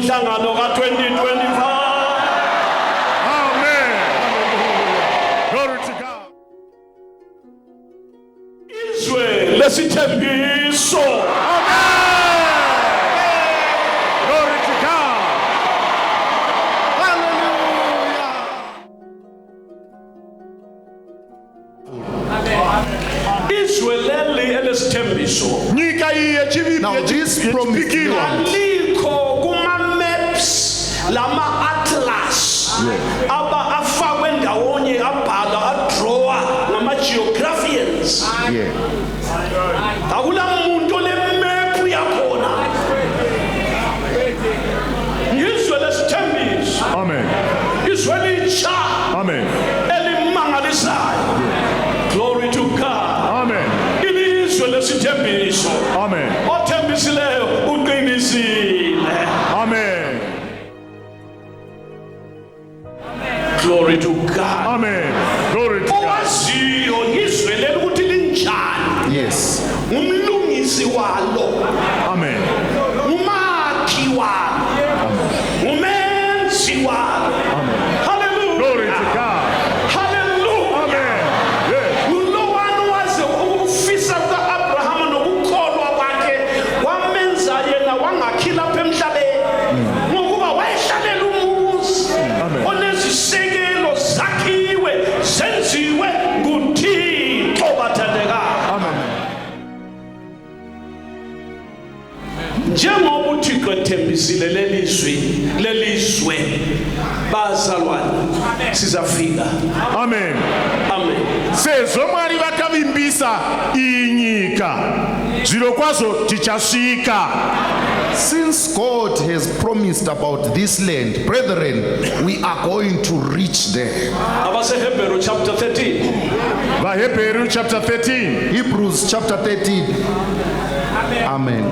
umhlangano ka-2025. Amen. Glory to God. Izwe lesithembiso. Glory to God. Izwe leli elesithembiso. Nyika iyi yechiviri Now this promised land, Alikho kuma-maps lama-atlas aba afakwe ndawonye abhala adrowa ngama-geographians. Akula muntu ole-map yakhona. Izwe lesithembiso. Amen. Izwe litsha Amen. elimangalisayo. Glory to God. Amen. Ilizwe lesithembiso. Amen. Othembisileyo uqinisile. Amen. Glory to God. Amen. Glory to God. Owaziyo ngizwe leli ukuthi linjani. yes, Umlungisi walo, Amen. umakhi walo, umenzi walo. Glory to Hallelujah. God. Hallelujah. Amen. Yes. Ulowani waze ukufisa kuka-Abrahama nokukholwa kwakhe wamenza yena wangakhila apha emhlabeni ngokuba wayehlalela umuzi onezisekelo zakhiwe zenziwe nguThixo bathandekayo. Njengoba uThixo ethembisile lelizwe bazalwane sizafika. Amen. Amen. Sezvo Mwari vakavimbisa iyi nyika, zviro kwazvo tichasvika. since God has promised about this land, brethren, we are going to reach there. AbaseHebrew chapter 13. VaHebheru chapter 13. Hebrews chapter 13. Amen.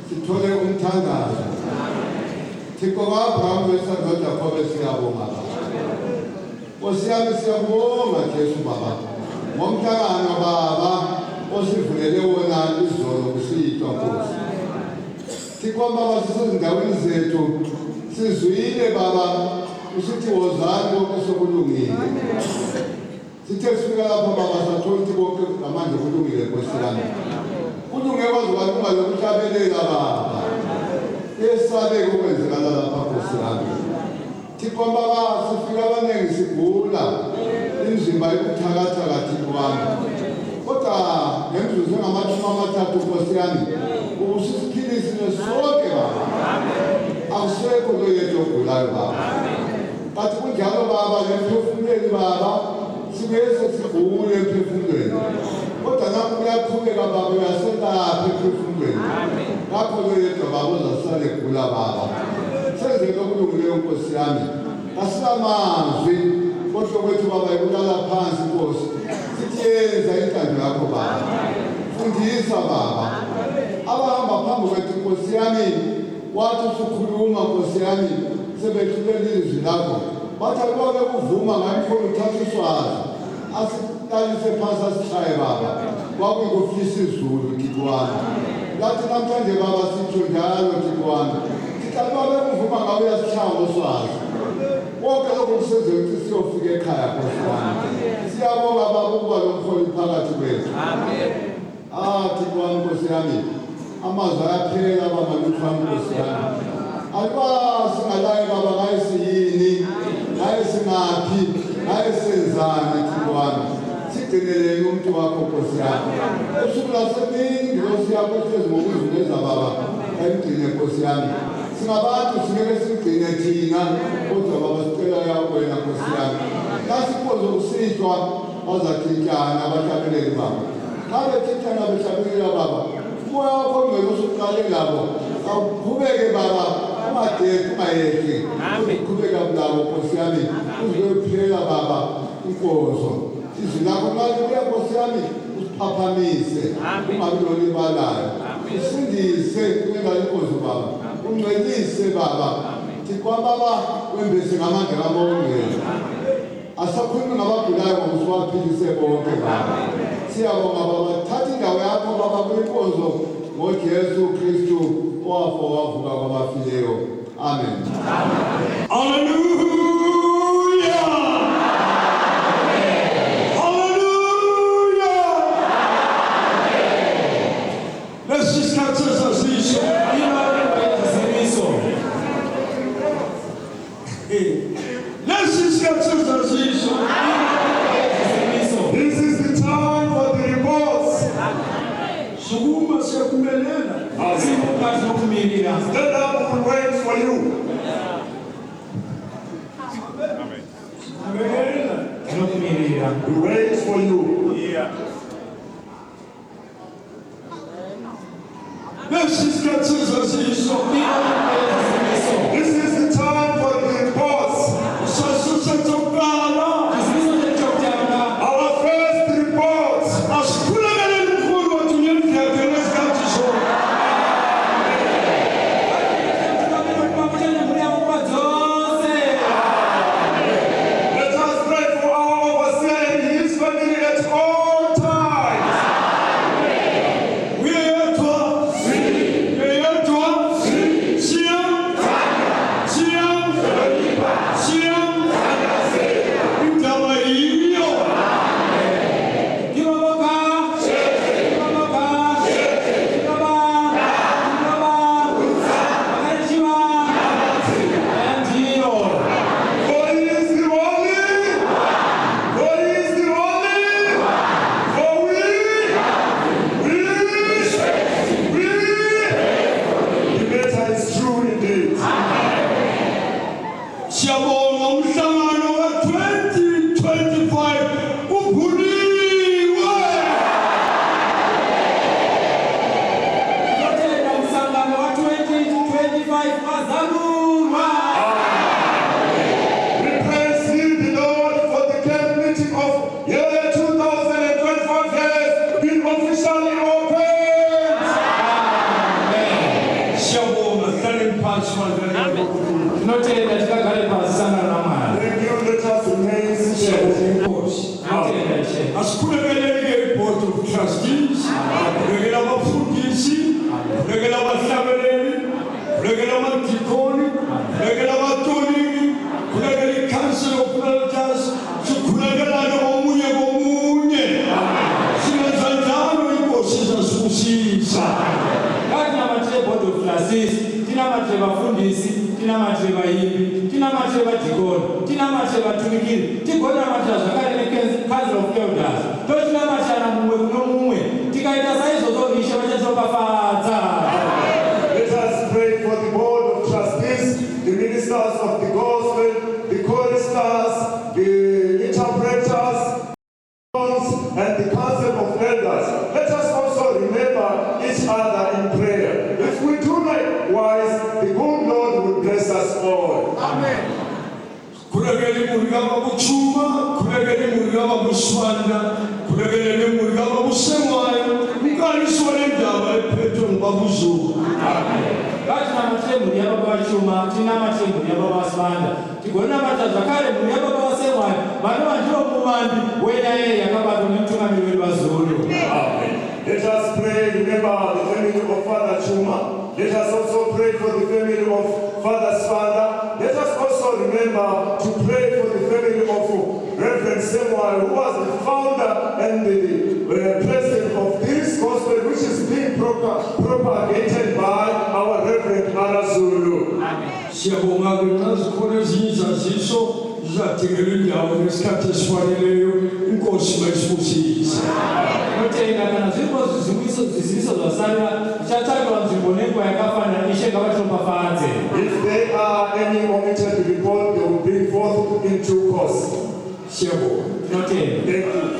sithole umthandazo. Thixo ka-Abraham wesithathu noJakobe siyabonga Baba. Nkosi yami siyabonga Jesu Baba. Ngomhlangano Baba osivulele wona izolo kusiyitwa Nkosi. Thixo Baba sisezindaweni zethu sizwile Baba usithi wozani konke sokulungile. Sithe sifika lapha Baba sathola ukuthi konke ngamanje kulungile Nkosi yami. Kulunge kwazi ukwalunga lokuhlabelela Baba. Esabe ukwenzekala lapha Nkosi yami. Thixo Baba sifika abaningi sigula imizimba ibuthakathaka Thixo wami. Kodwa ngemzuzu engamathathu Nkosi yami ubusisiphilise sonke Baba. Akusekho lo yedwa ogulayo Baba. Kanti kunjalo Baba lemphefumulweni Baba sibuye sesigule emphefumulweni. Kodwa nakho kuyaqhubeka Baba uyaselapha emphefumulweni. Ngakho lo yedwa Baba uzasala egula Baba. Senze lokulungileyo Nkosi yami. Asilamazwi kodwa kwethu Baba ikulala phansi Nkosi. Sithi yenza intando yakho Baba. Fundisa Baba. Abahamba phambi kwethu Nkosi yami wathi usukhuluma Nkosi yami sebethulela ilizwi lakho. Bathi akuba bekuvuma ngayifuna uthatha iswazi. Asiqalise phansi asishaye Baba. Kwakuyikufisa izulu Thixo wami. Lathi namhlanje Baba sitho njalo Thixo wami. Sithi bekuvuma ngabe uyasishaya ngoswazi. Wonke lokho kusenzeka ukuthi siyofika ekhaya Nkosi wami. Siyabonga Baba ukuba lo mholi phakathi kwethu. Amen. Thixo wami Nkosi yami. Amazwi ayaphela Baba lukhani Nkosi yami. Akuba singalaye Baba ngayisiyini, ngayisingaphi, ngayisenzani Thixo wami. Sigcinelele umuntu wakho Nkosi yami. Usuku lasemini Nkosi yakho ehlezi ngokuziveza Baba. Ayigcine Nkosi yami. Singabantu singeke sigcine thina kodwa Baba sicela yakho wena Nkosi yami. Nasipho zokusitshwa bazathintana abahlabeleli Baba. Ngabe thintana behlabelela Baba. Moya wakho ngeke usuqale labo. Awuqhubeke Baba ungadeki ungayeki. Uqhubeka kulabo Nkosi yami. Uzophela Baba inkozo. Izwi lakho manje kuya Nkosi yami usiphaphamise. Ungabi nolibalayo. Usindise kwenza inkozo Baba. Ungcwelise Baba. Thixo Baba wembese ngamandla kaMongezi. Asakhulumi ngabagulayo ngokusiwaphilise bonke Baba. Siyabonga Baba thatha indawo yakho Baba kwinkonzo ngoJesu Kristu owafa wavuka kwabafileyo. Amen. Hallelujah. Hallelujah. Let's just catch us as we show. Let's just catch us as we show. This is the time for the reports. Sukuma sekumelela. Asimukazi okumirira. Stand up and wait for you. Amen. We wait for you. Yeah. Let's just catch us as we show. This is the time for the reports. Our first report. Let us pray for our overseer and his family at all times. We are officially opened. Tinotenda tikagare pasi sangano naMwari. Thank you. Let us remain seated. Tinotenda Ishe. Asikulekelele board of trustees, kulekelela abafundisi, kulekelela abahlabeleli, kulekelela amadikoni, kulekelela abatoliki, kulekelela i-council of elders, sikulekelane omunye komunye. Siyenza njalo inkosi izasibusisa. Ngatinamathile board of trustees, tinamathile bafundisi, tinamathile bayimbi, tinamathile badikoni, tinamathile batumikili, tigonamathile zvakare ne-council of elders. Totinamathile mumwe kuno mumwe, tikaita saizvozvo Ishe vachazopafadza. Let us pray for the board of trustees, the ministers of the gospel, the choristers, the interpreters, and the council of elders. Let us also remember each other in prayer. If we do likewise, the good Lord will bless us all. Amen. Kulegele murigaba buchuma, kulegele murigaba buswanda, kulegele murigaba busemwayo, mukaliswale ndaba epetro mbabuzo. Ngatinamathile mhuri yababa vachuma, tinamathile mhuri yababa vasvanda, tigonamata zvakare mhuri yababa vasemwayo, vanova ndivo muvambi wenyaya yakabatwa nemutungamiri wedu vaZulu. Let us pray, remember the family of Father Chuma. Let us also pray for the family of Father Svanda. Let us also remember to pray for the family of Reverend Samuel, who was the founder and the president of this gospel, which is being propagated by our Reverend Arazulu. Siyabonga ngazikole zizaziso zathengele indawo ngesikhathi esifaneleyo inkosi mayisibusise. Tinotenda kana zviripo zviziviso zvasaria zvichatsvakirwa nzvimbo nenguva yakafanira Ishe ngavatiropafadze. If there are any omitted report, they will bring forth in due course. Siyabonga. Tinotenda. Thank you.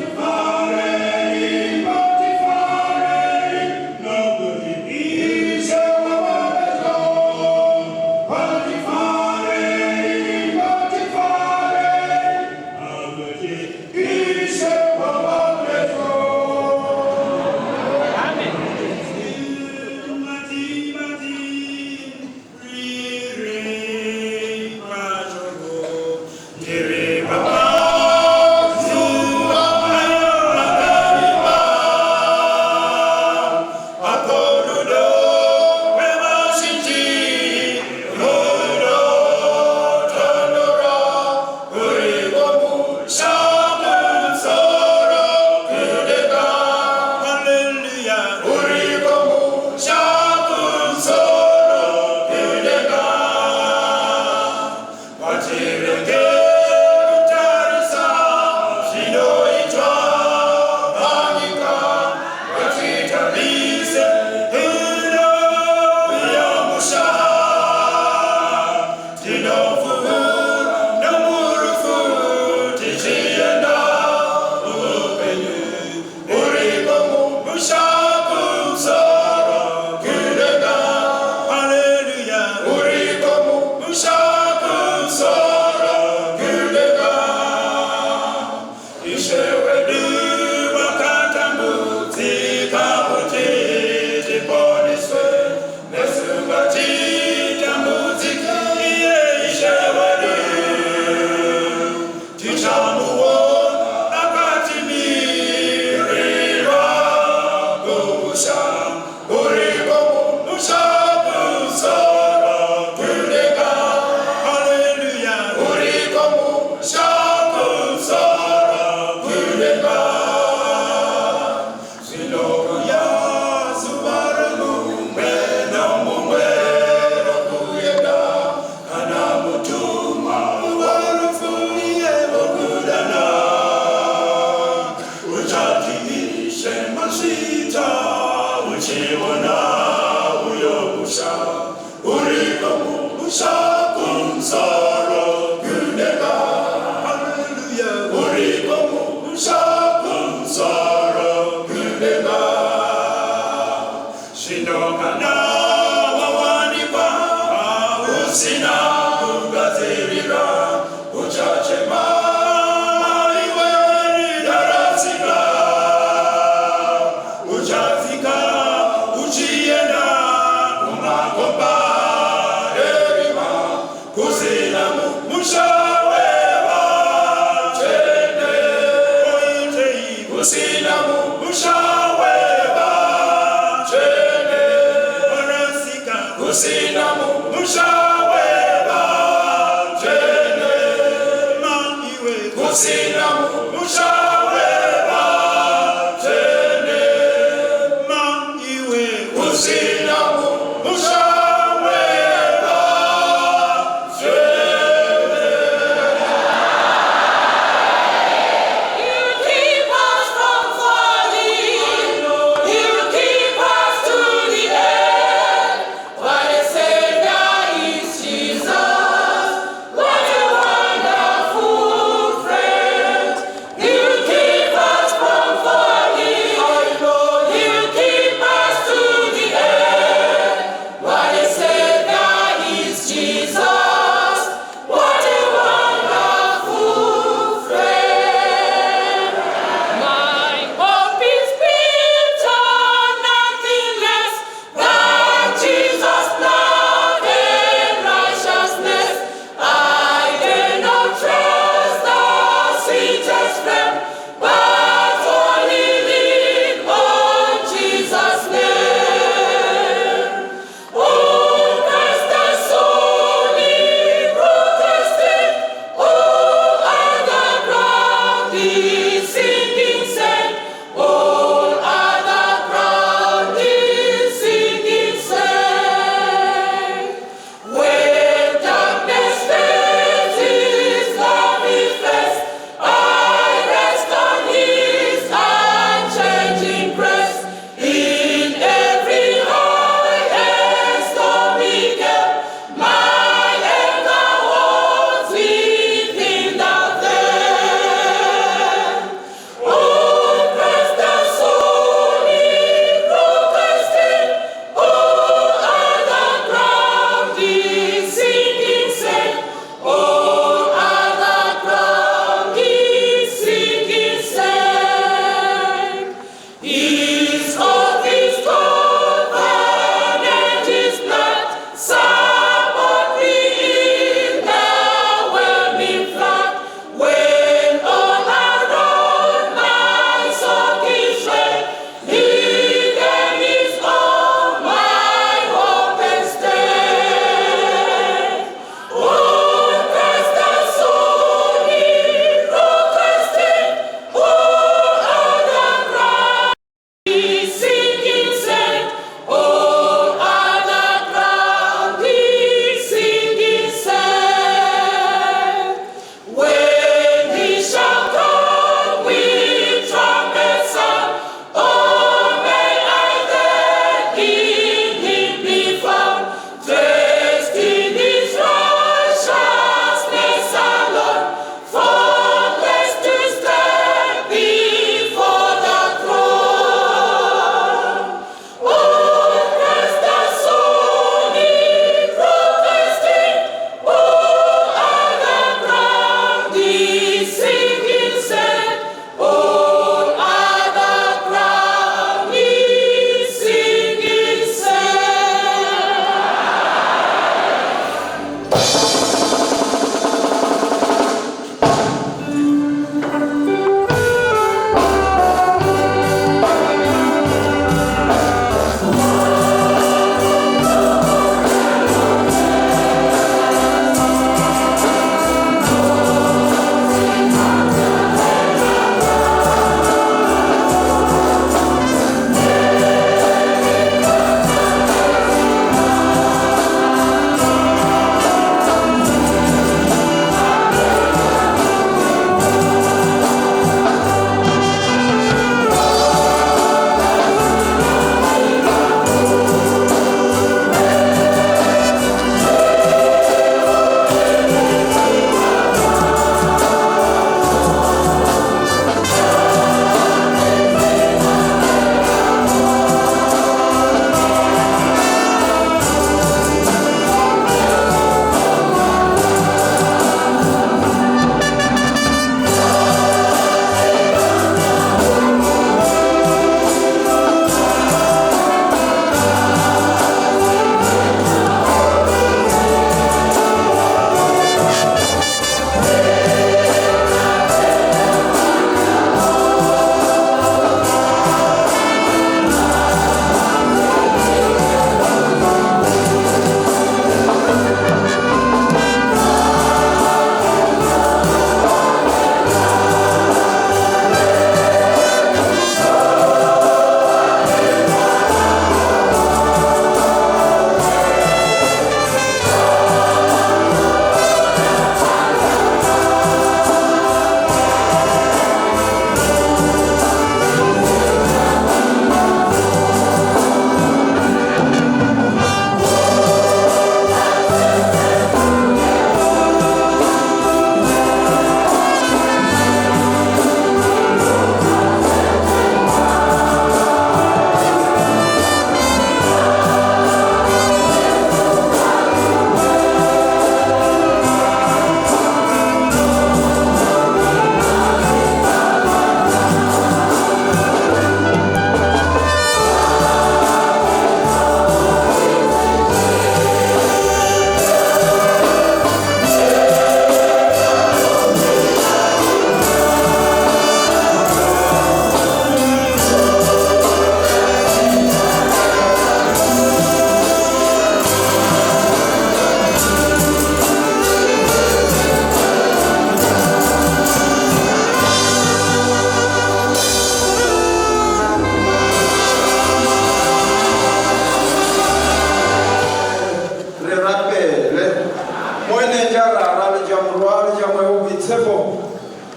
You rwari jamwe ubitsebo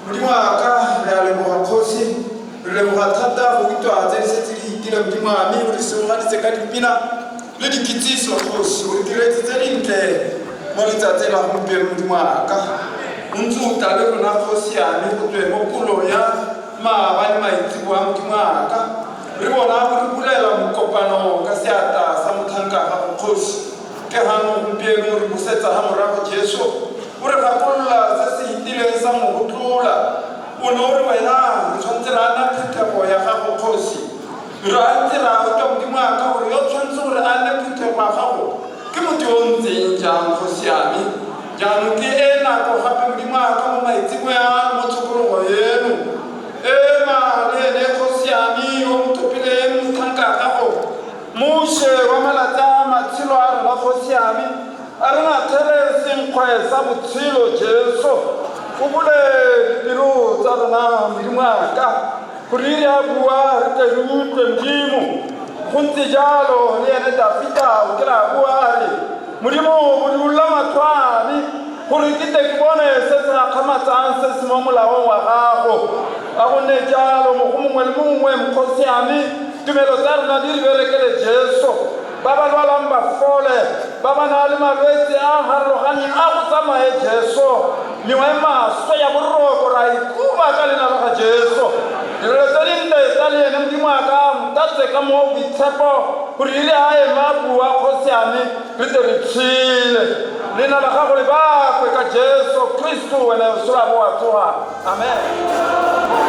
muri mwaka rale mu bakozi le muhatata ubito azesitiri itire muri mwami uri sohani sekati pina le dikitiso kosi uri direct zelinte muri tatela mpe muri mwaka unzu talero na kosi ani kutwe mokulo ya ma bali maitibwa muri mwaka ribona uri kulela mukopano kasiata samuthanka ha kosi ke hano mpe muri kusetsa ha morako Jesu uri kakulla sesi itile samu kutula unori wena ntsontsira na phethego ya gago khosi ra ntira uta modimo aka gore yo tshwantse gore a nne phethego ya gago ke motho yo ntseng jang khosi yame jaanong ke e nako gape modimo aka mo maitsebo ya mo tshokologo eno e malele khosi yame yo motopile mothanka ya gago moshe wa malatsi a matshelo a rena khosi yame a rena there senkgwe sa botshelo Jesu o bule dilo tsa rona modimo aka gore re a bua re tle re utlwe modimo go ntse jalo le ene Dafita o ke ra bua re modimo o bulla matlhwane gore ke tle ke bone se se nakgamatsang se se mo molaong wa gago a gonne jalo mo go mongwe le mongwe mokgosi yame tumelo tsa rona di re berekele Jesu ba ba lwalang ba fole ba ba na le malwetse a harologaneng a go tsamaye Jesu mengwe maswe ya boroko ra ikuba ka leina la Jesu dilo tse dintle tsa le ene modimo aka motatse ka mo boitshepo gore ile a ema bua kgosi yame re tle re tshele leina la gago le bakwe ka Jesu Kristu wena o sola bo wa tsoga amen.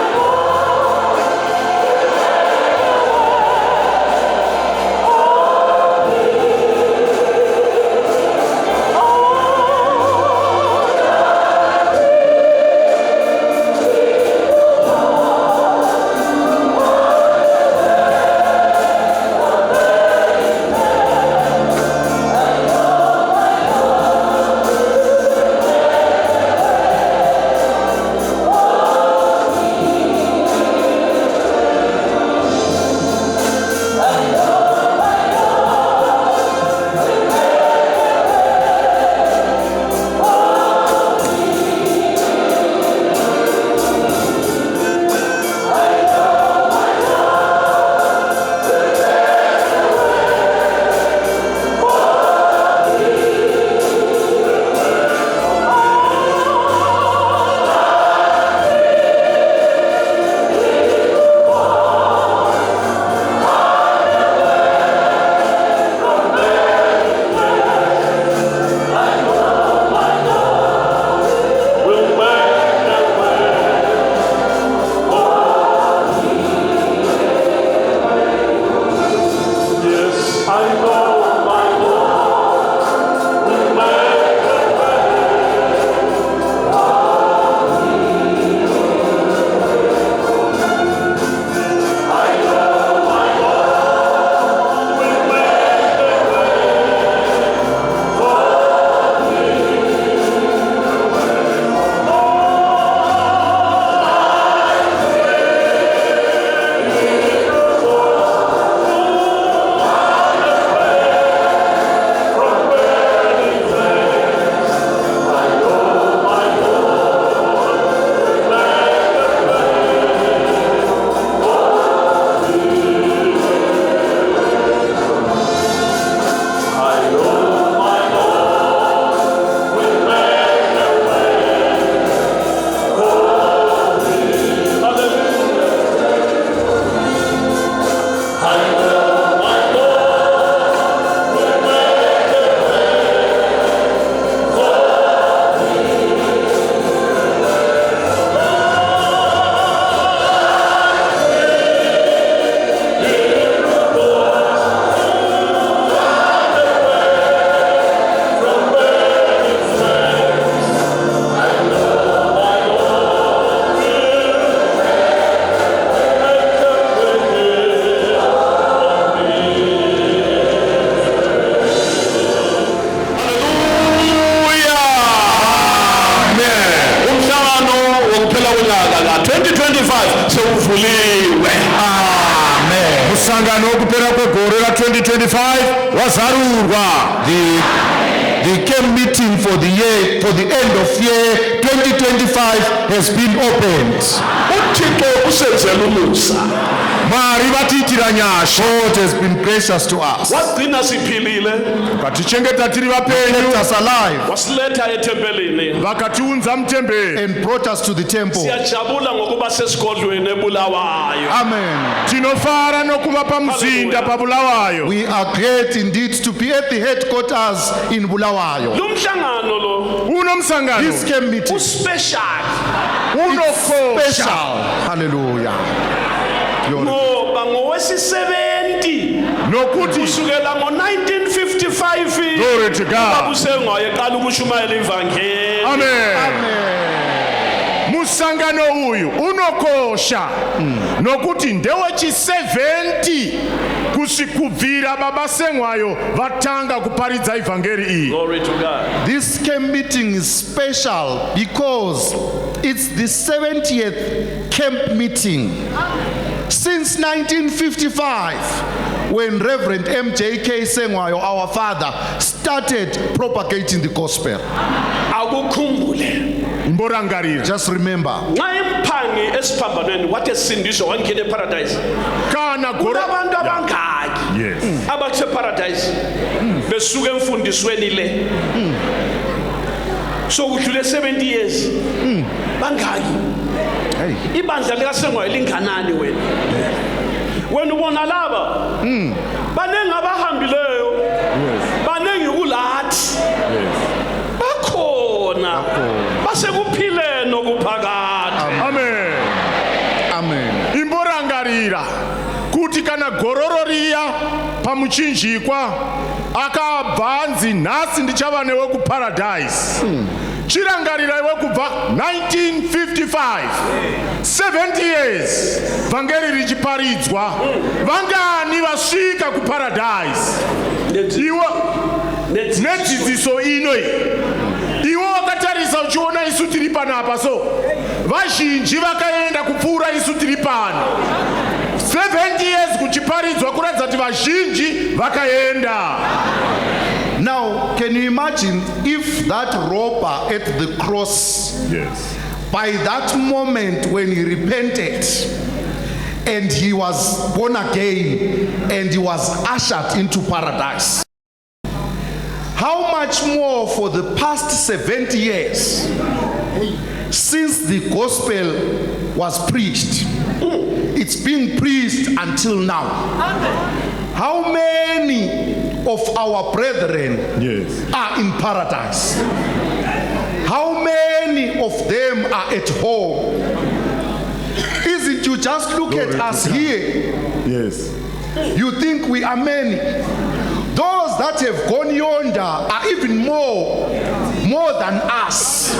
uvuliwe. Amen. Musangano wokupera kwegore ra 2025 wazarurwa. The The camp meeting for the end of year 2025 has been opened. uthixo usenzela umusa God has been gracious to us. wagcina siphilile Kept us alive wasiletha ethempelini and brought us to the temple. siyajabula ngokuba sesigodlweni ebulawayo Amen. We are great indeed to be at the headquarters in Bulawayo. lo mhlangano lo This camp meeting uspecial special. Hallelujah. Glory. ngoba ngowesi-70 kusukela ngo-1955 Glory to God. usengwayo eqala ukushumayela ivangeli musangano uyu unokosha nokuti ndewechi 70 kusikubvira babasengwayo vatanga kuparidza ivhangeri iyi. Glory to God. This camp meeting is special because it's the 70th camp meeting since 1955 when Reverend MJK Sengwayo, our father, started propagating the gospel. akukhumbule Mborangarira. Just remember, nxa imphangi esiphambanweni wathi esindiswa wangena eparadise Kana kunabantu abangaki Yes. abaseparadise besuka emfundisweni le so kudlule 70 years bangaki hey, ibandla likasengwayo linganani wena ubona laba baningi abahambileyo baningi kulathi bakhona basekuphileni okuphakathi Amen. amen. Imborangarira kuti kana gororo riya pamuchinjikwa akabvanzi nhasi ndichava newe kuparadise. Chirangarira iwe kubva 1955 70 years vhangeri richiparidzwa vangani vasvika kuparadise iwe nedzidziso inoi iwe wakatarisa uchiona isu tiri panapa so vazhinji vakaenda kupfuura isu tiri pano 70 years kuchiparidzwa kuratidza kuti vazhinji vakaenda. Now, can you imagine if that robber at the cross, Yes. by that moment when he repented and he was born again and he was ushered into paradise, how much more for the past 70 years since the gospel was preached? It's been preached until now. How many of our brethren Yes. are in paradise? How many of them are at home? Isn't you just look at us here? Yes. You think we are many. Those that have gone yonder are even more than us.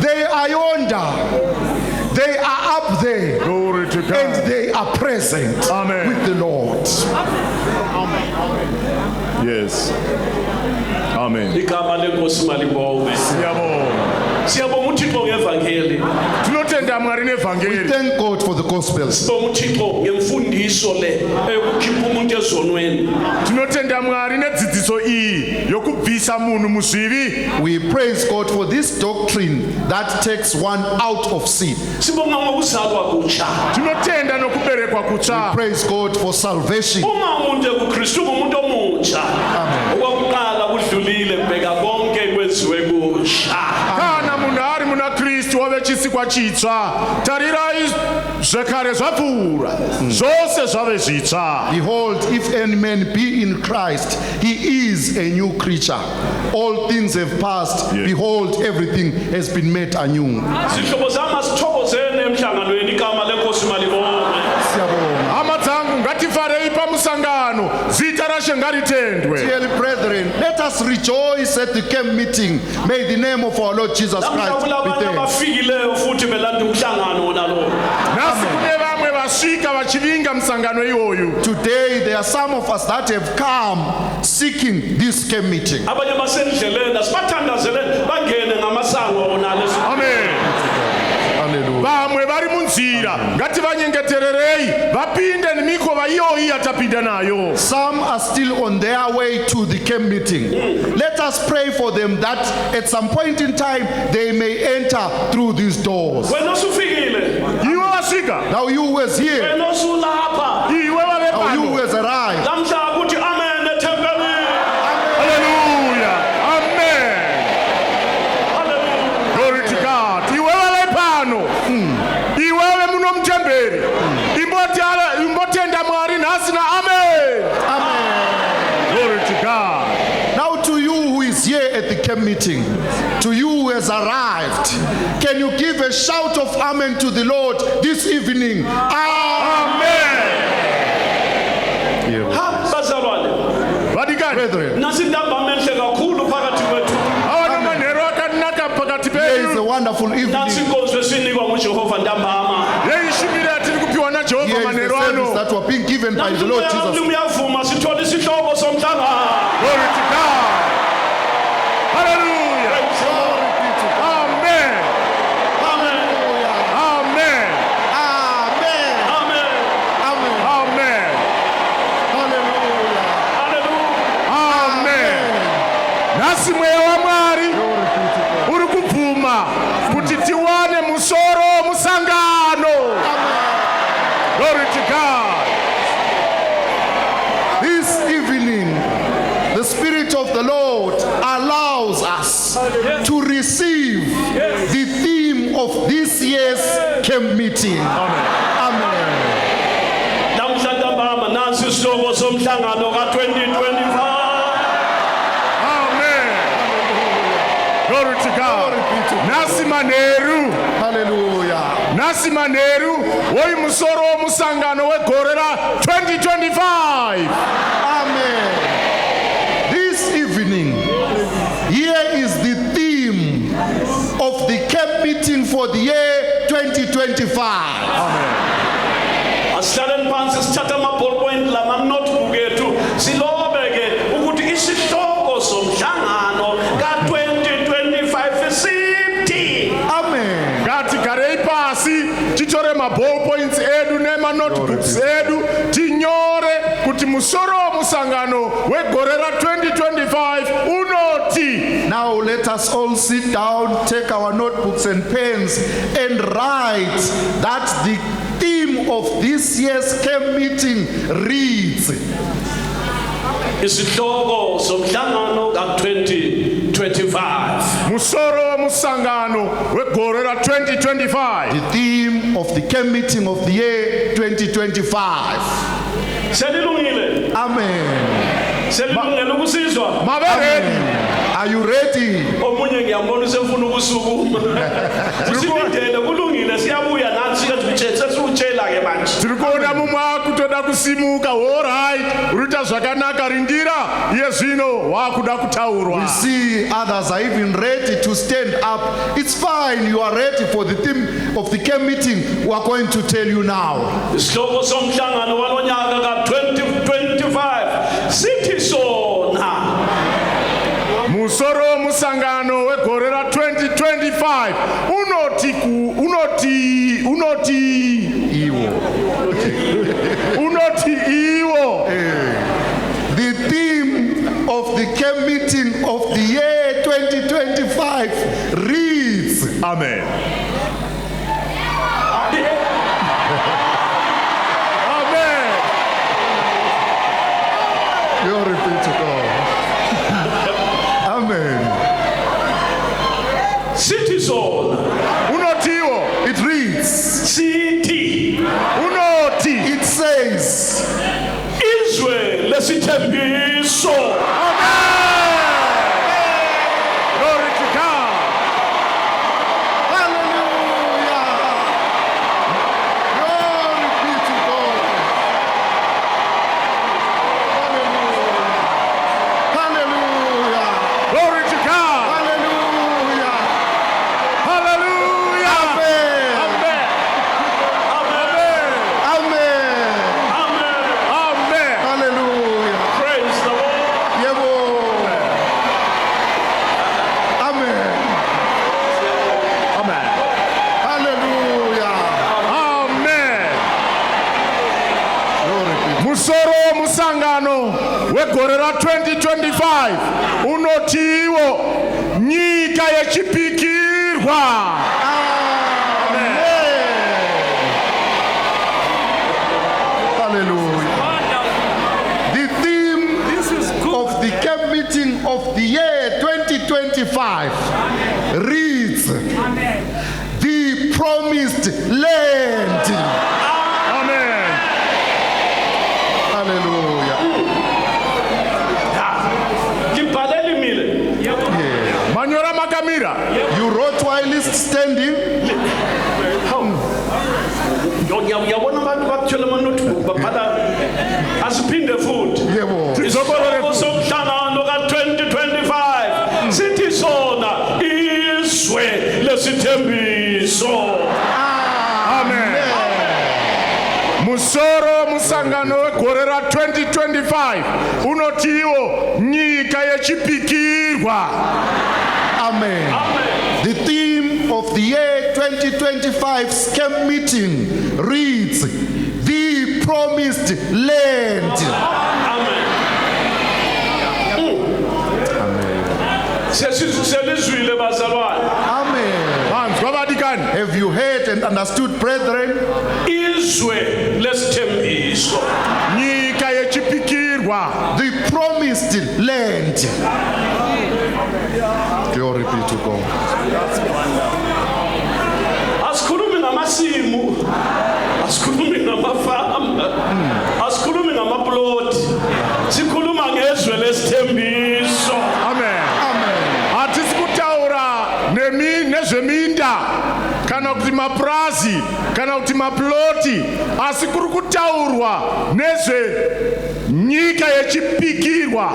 They are yonder. They are up there. Glory to God. And they are present Amen. with the Lord. Yes. Amen. igama lenkosi malibonge Siyabonga. siyabonga uthixo ngevangeli Tinotenda Mwari nevhangeri. Thank God for the gospels. sibonga uthixo ngemfundiso le eyokukhipha umuntu ezonweni Tinotenda Mwari nedzidziso iyi yokubvisa munhu muzvivi. We praise God for this doctrine that takes one out of sin. sibonga ngokuzalwa kutsha Tinotenda nokuberekwa kutsva. Praise God for salvation. uma umuntu ekukristu ngumuntu omutsha okwakuqala kudlulile bheka konke kwenziwe kutsha Kana munhu ari muna Kristu wave chisikwa chitsva. Tarirai zvekare zvapfuura. Zvose zvave zvitsva. Behold, if any man be in Christ, he is a new creature. All things have passed. Yeah. Behold, everything has been made anew. zihlobo zami asithokozeni emhlanganweni igama lenkosi malibonge Siyabonga. Hama dzangu ngatifarei pamusangano. Zita rashe ngaritendwe. Dearly brethren, let us rejoice at the camp meeting. May the name of our Lord Jesus namhla Christ kulabanye be thanked. abafikileyo futhi belanda umhlangano wona lo Nasi kune vamwe vasvika vachivinga musangano iwoyu. Today, there are some of us that have come seeking this camp meeting. abanye basendleleni asibathandazeleni bangene ngamasango wona leso Amen. Hallelujah. Vamwe vari munzira vanozvira ngativanyengetererei vapinde nemikova iyoyi yatapinda nayo. Some are still on their way to the camp meeting. Let us pray for them that at some point in time they may enter through these doors. wena usufikile, Iwe wasvika, Now you who is here, wena usulapha, iwe wave now you who pano. has arrived, namhla ukuthi amen ethempelini. Hallelujah. Amen. Hallelujah. Glory to God. Iwe wave pano. Iwe wave munomtemberi. Imbotenda Mwari nhasi na amen. Glory to God. now to you who is here at the camp meeting, to you who has arrived, can you give a shout of amen to the Lord this evening? Bazalwane, Vadikani. Brethren, nasi indaba menhle kakhulu phakathi kwethu. Awana manhero akanaka pakati there is a pedu. wonderful Nasi evening. inkonzo esinikwa nguJehova ntambama. Yeishumira atiri kupiwa na Jehova Here is the manhero service ano. that were being given by the Lord Namhla Jesus. uyavuma sithola isihloko somhlangano. Glory to God. Hallelujah. Amen. Amen. Amen. Amen. Amen. Amen. Amen. Hallelujah. Hallelujah. Amen. Nasi mweya wa Mwari uri kubvuma kuti tiwane musoro musangano. Glory to God. This evening, the Spirit of the Lord allows us to receive the theme of this year's camp meeting. Amen. Namhla ntambama nansi isihloko somhlangano ka-2025. Amen. Glory to God. Nasi manheru. Hallelujah. Nasi manheru woyi musoro womusangano wegore ra 2025. Amen. This evening, here is the theme of the camp meeting for the year 2025. Asihlaleni phansi sithathe ama-ballpoint lama notebook ethu silobeke ukuthi isihloko somhlangano ka-2025 sithi. Amen. Ngati garei pasi titore maballpoints edu nemanotebooks edu tinyore kuti musoro womusangano wegore ra 2025 unoti. Now let us all sit down, take our notebooks and pens and write that the theme of this year's camp meeting reads. Isihloko somhlangano ka-2025. Musoro womusangano wegore ra 2025. The theme of the camp meeting of the year 2025. Selilungile. Amen. Selilungile ukusizwa. Mavereni. Are you ready? Omunye ngiyambona usefuna ukusukuma. Silindele kulungile siyabuya nathi sesutshela ke manje. Tirikuona mumwe akutoda kusimuka. All right. Urita zvakanaka rindira. Iye zvino wakuda kutaurwa. We see others are even ready to stand up. It's fine, you are ready for the theme of the camp meeting. We are going to tell you now. Isihloko somhlangano walonyaka ka-2025 sithi sona. Musoro womusangano wegore ra 2025 unoti iwo. The theme of the camp meeting of the year 2025 reads. Amen. Amen. Glory be to God. Amen. Sithi sona. Unoti iwo. It reads. Sithi Unoti. It says. izwe lesithembiso. Glory to God. Hallelujah. Glory be to God. Hallelujah. Hallelujah. Glory to God. Hallelujah. Hallelujah. Amen. Amen. Amen. Amen. Amen. Hallelujah. Praise the Lord. ra 2025 unotiwo nyika yechipikirwa. Hallelujah. The theme of the camp meeting of the year 2025 reads, the promised land. Amen. Hallelujah. Ngibhalele mile. Manyora makamira. You wrote while standing. Yabona abantu bakuthela ama-notebook babhala asiphinde futhi. Yebo. Isihloko somhlangano ka-2025 sithi sona izwe lesithembiso. Amen. Musoro musangano wegore ra 2025 unotiwo nyika yechipikirwa. Amen. The theme of the year 2025 camp meeting reads, the promised land. Siyalizwile bazalwane. Amen. Have you heard and understood, brethren? Izwe lesithembiso. Nyika yechipikirwa. The promised land. Glory be to God. Asikhulumi ngamasimu, asikhulumi ngamafamu, asikhulumi ngamaploti, sikhuluma ngezwe lesithembiso. Amen. Hatisi kutaura nezveminda kana kuti mapurazi kana kuti maploti, asi kuri kutaurwa nezve nyika yechipikirwa.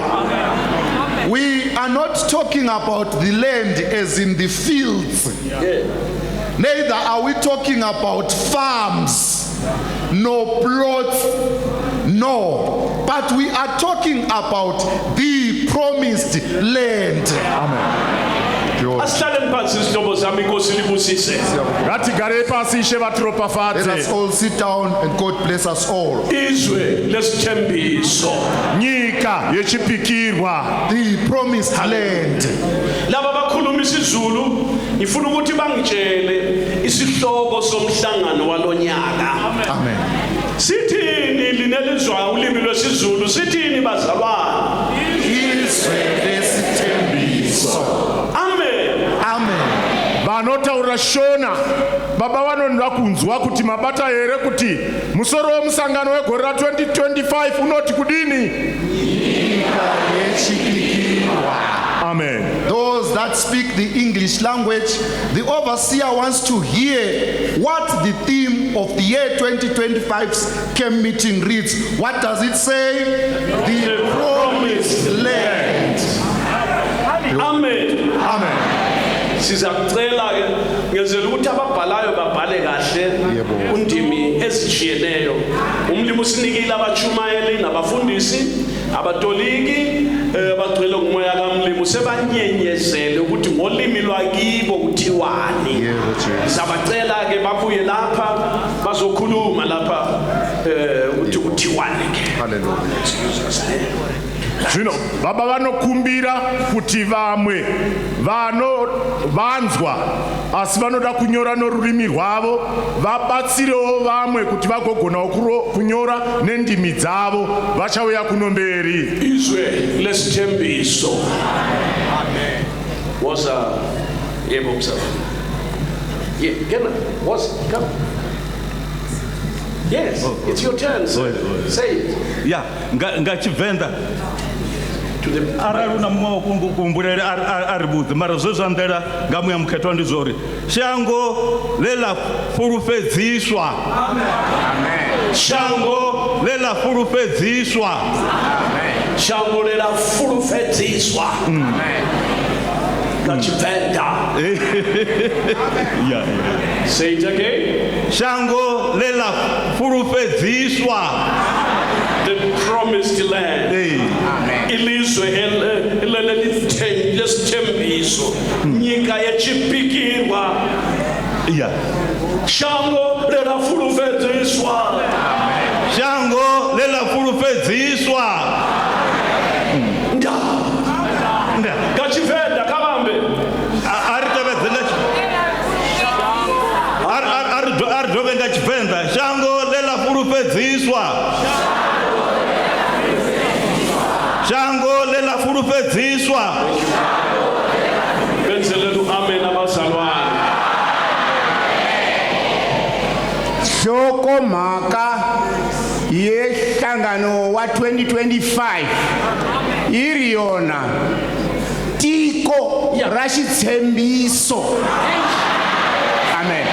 We are not talking about the land as in the fields. Neither are we talking about farms, no plots, no. But we are talking about the promised land. Amen. Asihlale phansi isihlobo sami inkosi libusise. Ngatigare pasi ishe Let us batiropafadze. all sit down and God bless us all. Izwe lesithembiso. Nyika yechipikirwa. The promised land. Laba bakhuluma isiZulu ngifuna ukuthi bangitshele isihloko somhlangano walonyaka. Amen. Sithini linelizwa ulimi lwesiZulu sithini bazalwane? Izwe lesithembiso. Amen. Vanotaura Shona baba vanonda kunzwa kuti mabata here kuti musoro womusangano wegore ra 2025 unoti kudini? Amen. Those that speak the English language, the overseer wants to hear what the theme of the year 2025's camp meeting reads. What does it say? The promised land. Amen. Amen. Sizacela ke ngezela ukuthi ababhalayo babhale kahle undimi ezitshiyeneyo. Umlimi usinikile abachumayeli nabafundisi abatoliki abagcwele ngomoya kaMlimi sebanyenyezele ukuthi ngolimi lwakibo kuthiwani. Sabacela ke babuye lapha bazokhuluma lapha ukuthi kuthiwani ke. Hallelujah. Zvino baba vanokumbira kuti vamwe vanzwa asi vanoda kunyora norurimi rwavo vabatsirewo vamwe kuti vagogonawo kunyora nendimi dzavo vachauya kuno mberi. Izwe lesithembiso. Amen. Woza yebo msana. Yeah, come. Yes, it's your turn. Say it. Yeah, ngachivenda. Araruna kumbulele aribudzi mara zvezvandera ngamuya mukhetwa ndizvori shango lela furufedziswa. Amen. Shango lela furufedziswa. Amen. Shango lela furufedziswa. Amen. Ngachivenda. Yeah. Say it again. Shango lela furufedziswa. The promised land. Amen. Ilizwe lesithembiso. Nyika yechipikirwa. Yeah. Shango lela furufedziswa. Shango lela furufedziswa. nhokhlomhaka yehlangano wa 2025 iri yona tiko ra xitshembiso. Amen.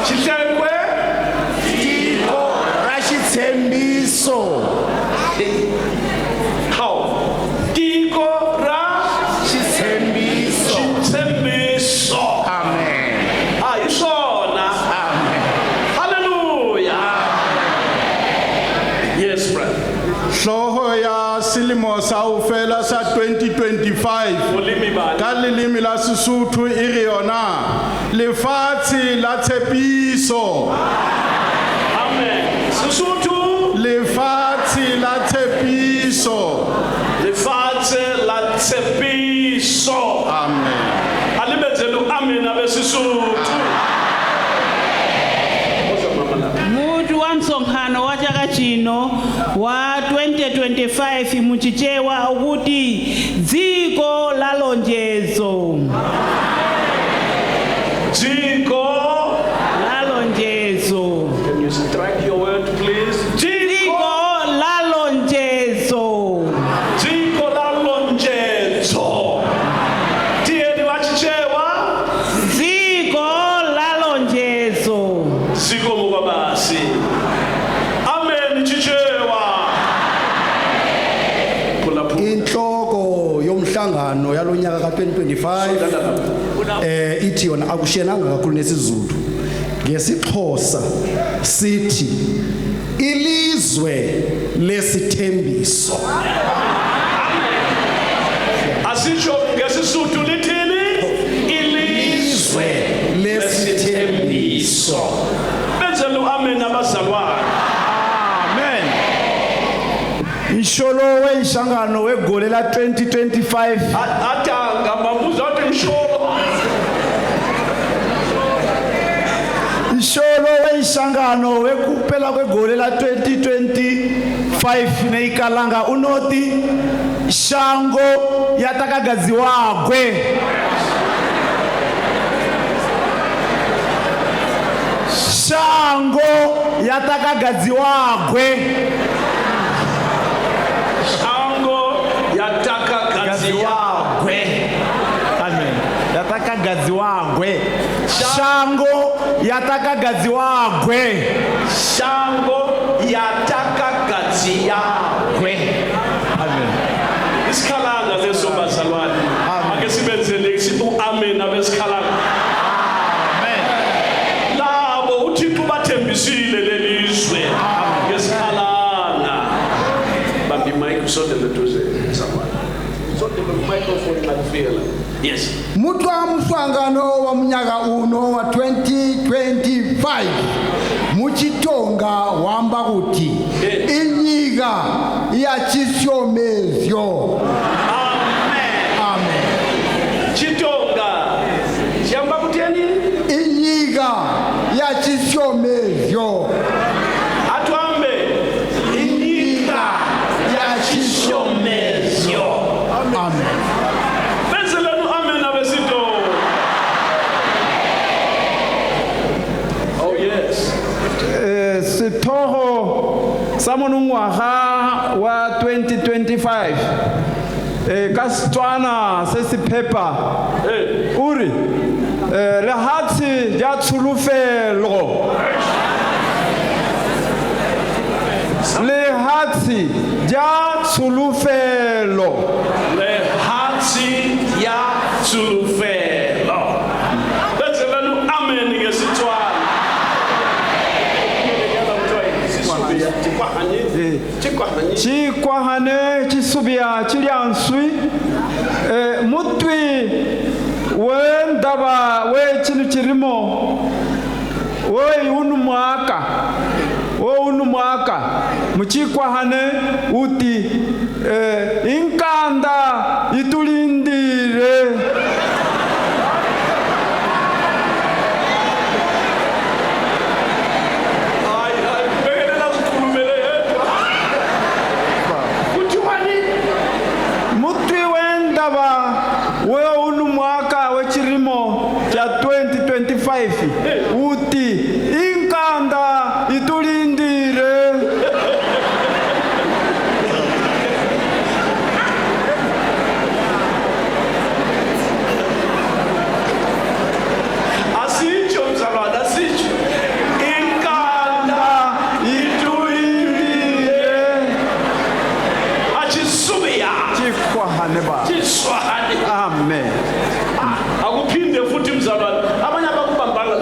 Chihlengwe Tiko ra xitshembiso. how tiko ra Xitshembiso. xitshembiso. Amen. Hi swona. Amen. Hallelujah. Yes, brother. Hloho ya selemo sa ho fela sa 2025 Ulimi bani. ka leleme la Sesotho e re yona lefatshe la tshepiso. Amen. Sesotho Lefatshe la tshepiso. lefatshe la tshepiso. Amen. Alibezelu amen abe Sesotho. Mutu wa msonkhano wa chaka chino wa 2025 muchichewa ukuti dziko la lonjezo. Dziko. La lonjezo. Can you strike your word, please? Dziko la lonjezo. Dziko la lonjezo. Tieni wachichewa. Dziko la lonjezo. Dziko mukabasi. Amen chichewa. Pula pula. Inhloko yomhlangano yalonyaka ka2025 ithi yona akushenanga kakhulu nesizulu. NgesiXhosa sithi ilizwe lesithembiso. Asisho ngesisuthu lithini? Ilizwe lesithembiso. Benzelu amen abazalwane. Amen. Insholo wenhlangano wegole la 2025 Atanga mabuza uthi msholo. Insholo wenhlangano wekuphela kwegole la 2025 neyikalanga unoti shango yatakagadziwagwe. Shango yatakagadziwagwe. Shango yataka gadziwagwe. Amen. Yatakagadziwagwe. Shango yatakagadziwagwe. Shango yataka gadziwagwe. Amen. Isikhalanga leso bazalwane. Ake sibenzele amen abesikhalanga. Amen. Labo uThixo bathembisile lelizwe. Ngesikhalanga. Bambi mic usondele duze someone. Usondele microphone ngakufika. Yes. Mutu wa mhlangano wa mnyaka uno wa 2025 muchitonga wamba kuti inyika ya chisyomezyo. Amen. Chitonga. Chiyamba kuteni? Inyika ya chisyomezyo. Atwambe. Inyika ya chisyomezyo. Amen. Benzelenu amen abesito. Oh yes. Setoho sa monongwaga wa 2025 ka Setswana se se phepa uri lehatshe ja tsholofelo. Lehatshe ja tsholofelo. Lehatshe ya tsholofelo. Benzelenu amen ngesitswana. Chikwahane chisubia chilianswi mutwi wendaba we chinu chirimo we unu mwaka muchikwahane uti inkanda itulindire. Mutwi wendaba we unu mwaka we chirimo cha 2025 uti inkanda Amen. Akuphinde futhi mzalwane. Abanye abakubambanga.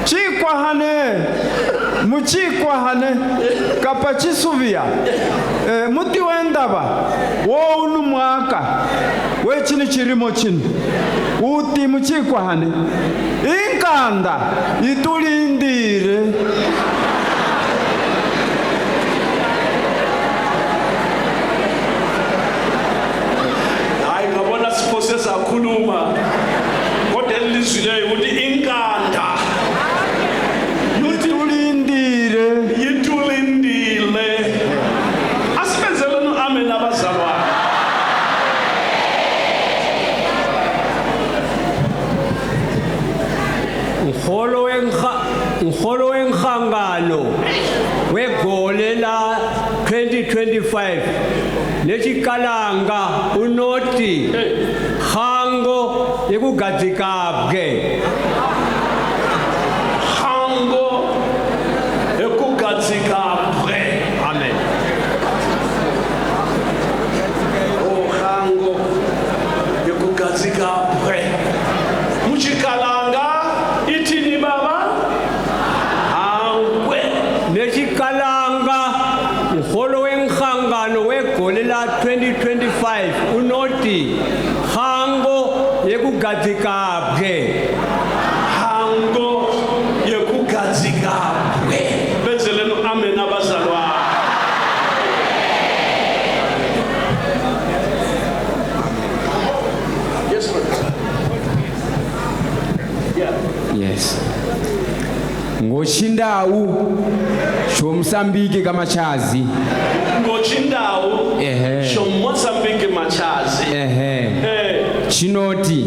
Chikwahane. Muchikwahane. Kapa chisuvia. Muti wendaba. Wo unumwaka. We chini chirimo chini. Uti muchikwahane. Inkanda. Itulindire. Siphosa khuluma kodwa elizwileyo ukuthi inkanda yitulindile asibenzele no amen abazalwane. Ngiholo wenhlangano wegole la 2025 lechikalanga unoti hango yekugadzikabwe hango yekugadzikabwe. Amen. Oh, hango yekugadzikabwe muchikalanga itini baba hangwe lechikalanga ngiholo wenhlangano wegole la 2025 unoti hango yekugadzikabwe hango yekugadzikabwe. Benzele no amen abazalwane. Yes, brother. Yeah. Yes. Ngochindawu shomsambike kamachazi. Ngochindawu shomsambike machazi. Chinoti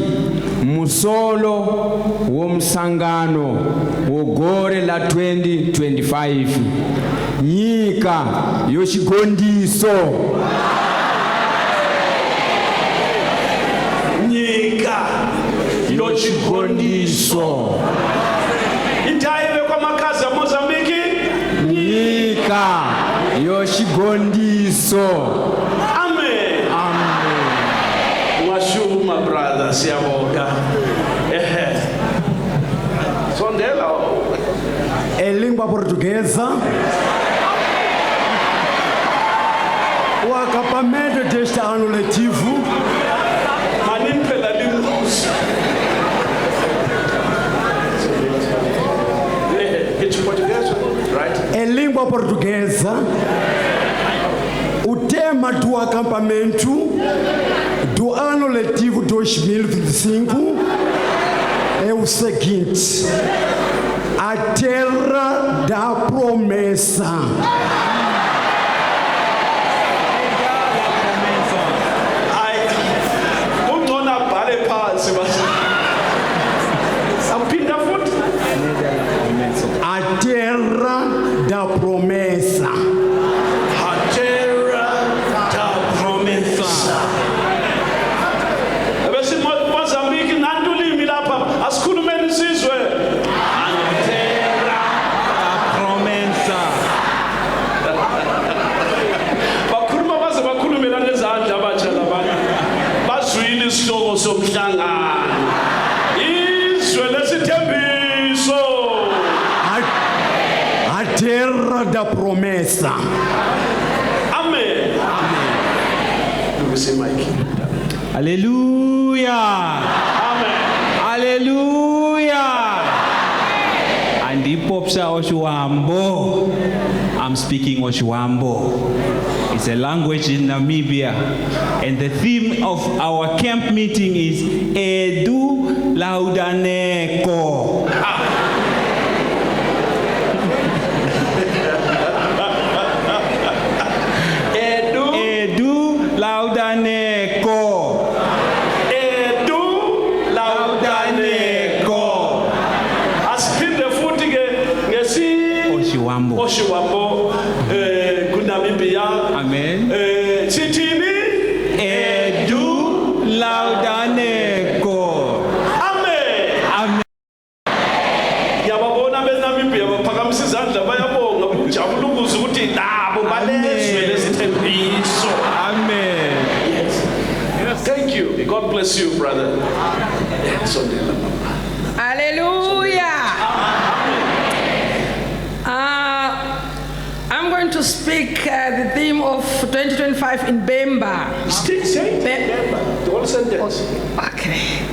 musolo womsangano wogore la 2025 nyika yochigondiso. Nyika yochigondiso. Itaiwe kwa makazi ya Mozambiki. Nyika yochigondiso. Amen. Amen. Washuma brothers yabonga. Sondela. Em língua portuguesa. O acampamento deste ano letivo em língua portuguesa, o tema do acampamento do ano letivo 2025 é o seguinte: a terra da promessa. A terra da promessa. A terra da promessa. Bese Mozambique nandulimi lapha asikhulumeni isizwe. A terra da promessa. Bakhuluma baze bakhulumela nezandla abatsha labanye. Bazwile isihloko somhlangano. Izwe lesithembiso. A terra da promessa. Amen. Amen. Hallelujah. Amen. Hallelujah. Andipopsa Oshuambo. I'm speaking Oshuambo. It's a language in Namibia. And the theme of our camp meeting is Edu Laudaneko. Edu Laudaneko. Edu Laudaneko. Asipinde futhi ke ngesi Oshiwambo kuNamibia. Amen. Sithini Edu Laudaneko. Amen. Amen. Yababona beNamibia baphakamisa izandla bayabonga ukujabula ukuze ukuthi nabo balezwe lesithembiso. Amen. Yes. me. God bless you, brother. Hallelujah. I'm going to speak the theme of 2025 in Bemba. Say Bemba. The whole sentence. Okay.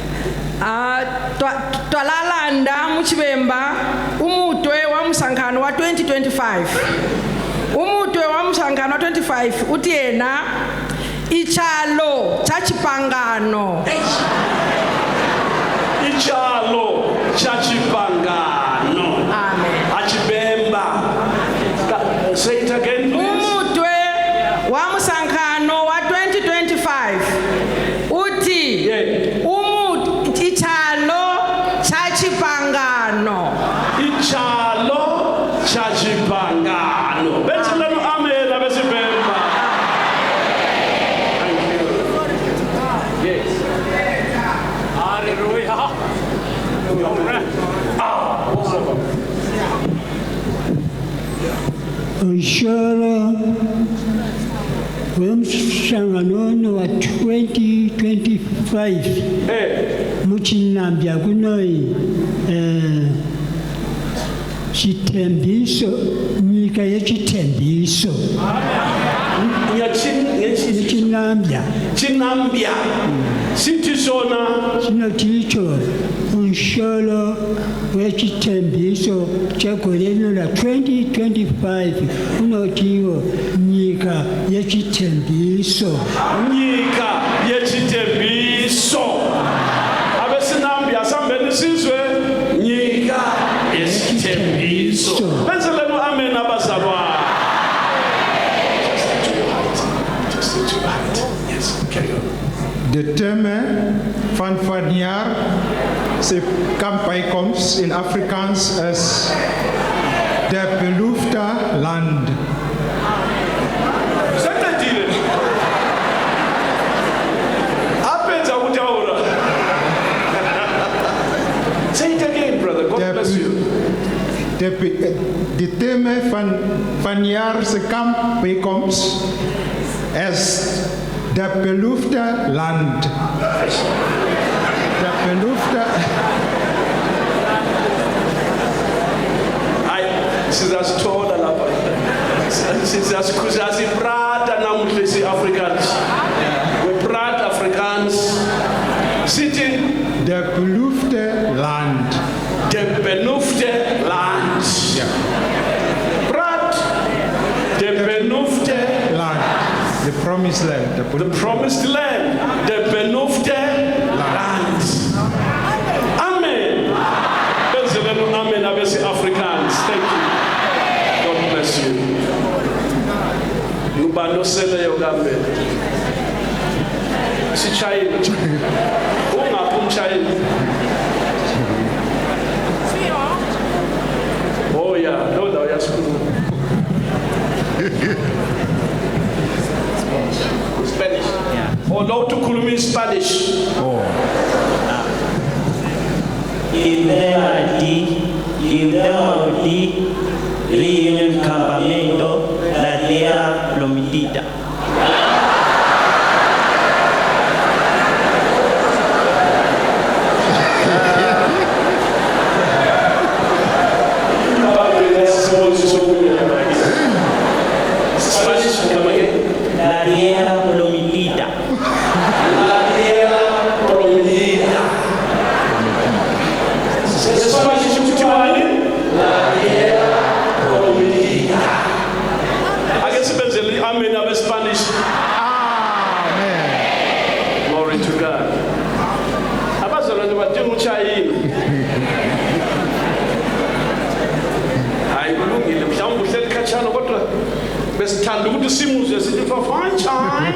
Twalalanda muchibemba umutwe wa msangano wa 2025. Umutwe wa msangano wa 25 utiena ichalo chachipangano. Ichalo chachipangano. Amen. Achibemba. Say it again, please. Umutwe wa msangano wa 2025 uti ichalo chachipangano. Ichalo chachipangano. Bethelenu amen abesibemba. Yes. Hallelujah. Ushara wemshanganoni wa 2025 muchinambya kunoi chitembiso nyika yechitembiso chinambya sithi sona chinoticho unsholo wechitembiso chegoleno la 2025 unotiwo nyika yechitembiso abesinambya sambeni sizwe nyika yechitembiso benzelenu amen abazalwane. De terme van vanjaar, ze kampbijkomst in Afrikaans is de beloofde land. Say it again, brother. God bless you. De terme van vanjaar, ze kampbijkomst is de beloofde land. De beloofde. Sizas thola lapha. Sizas kuzazi prata namuhle si Afrikaans. We praat Afrikaans. Sitting de beloofde land. De beloofde land. Praat de beloofde land. The promised land. The promised land. The beloofde land. Amen. Benzelenu amen abesi Afrikaans. Thank you. God bless you. Ngubando sele yogambe. Sichayini. Ungaphi umshayini? Oh yeah, no da uyasikhuluma. Spanish. Yeah. Oh, no, to Kulumi Spanish. Oh. Reunion Campamento La Tierra Prometida. La Tierra Prometida. La Tierra Prometida. Amen of Spanish. Amen. Glory to God. Abazalwane badinga uchayini. Hayi kulungile mhlawumbe uhleli khatshana kodwa besithanda ukuthi simuze sithi for fine time.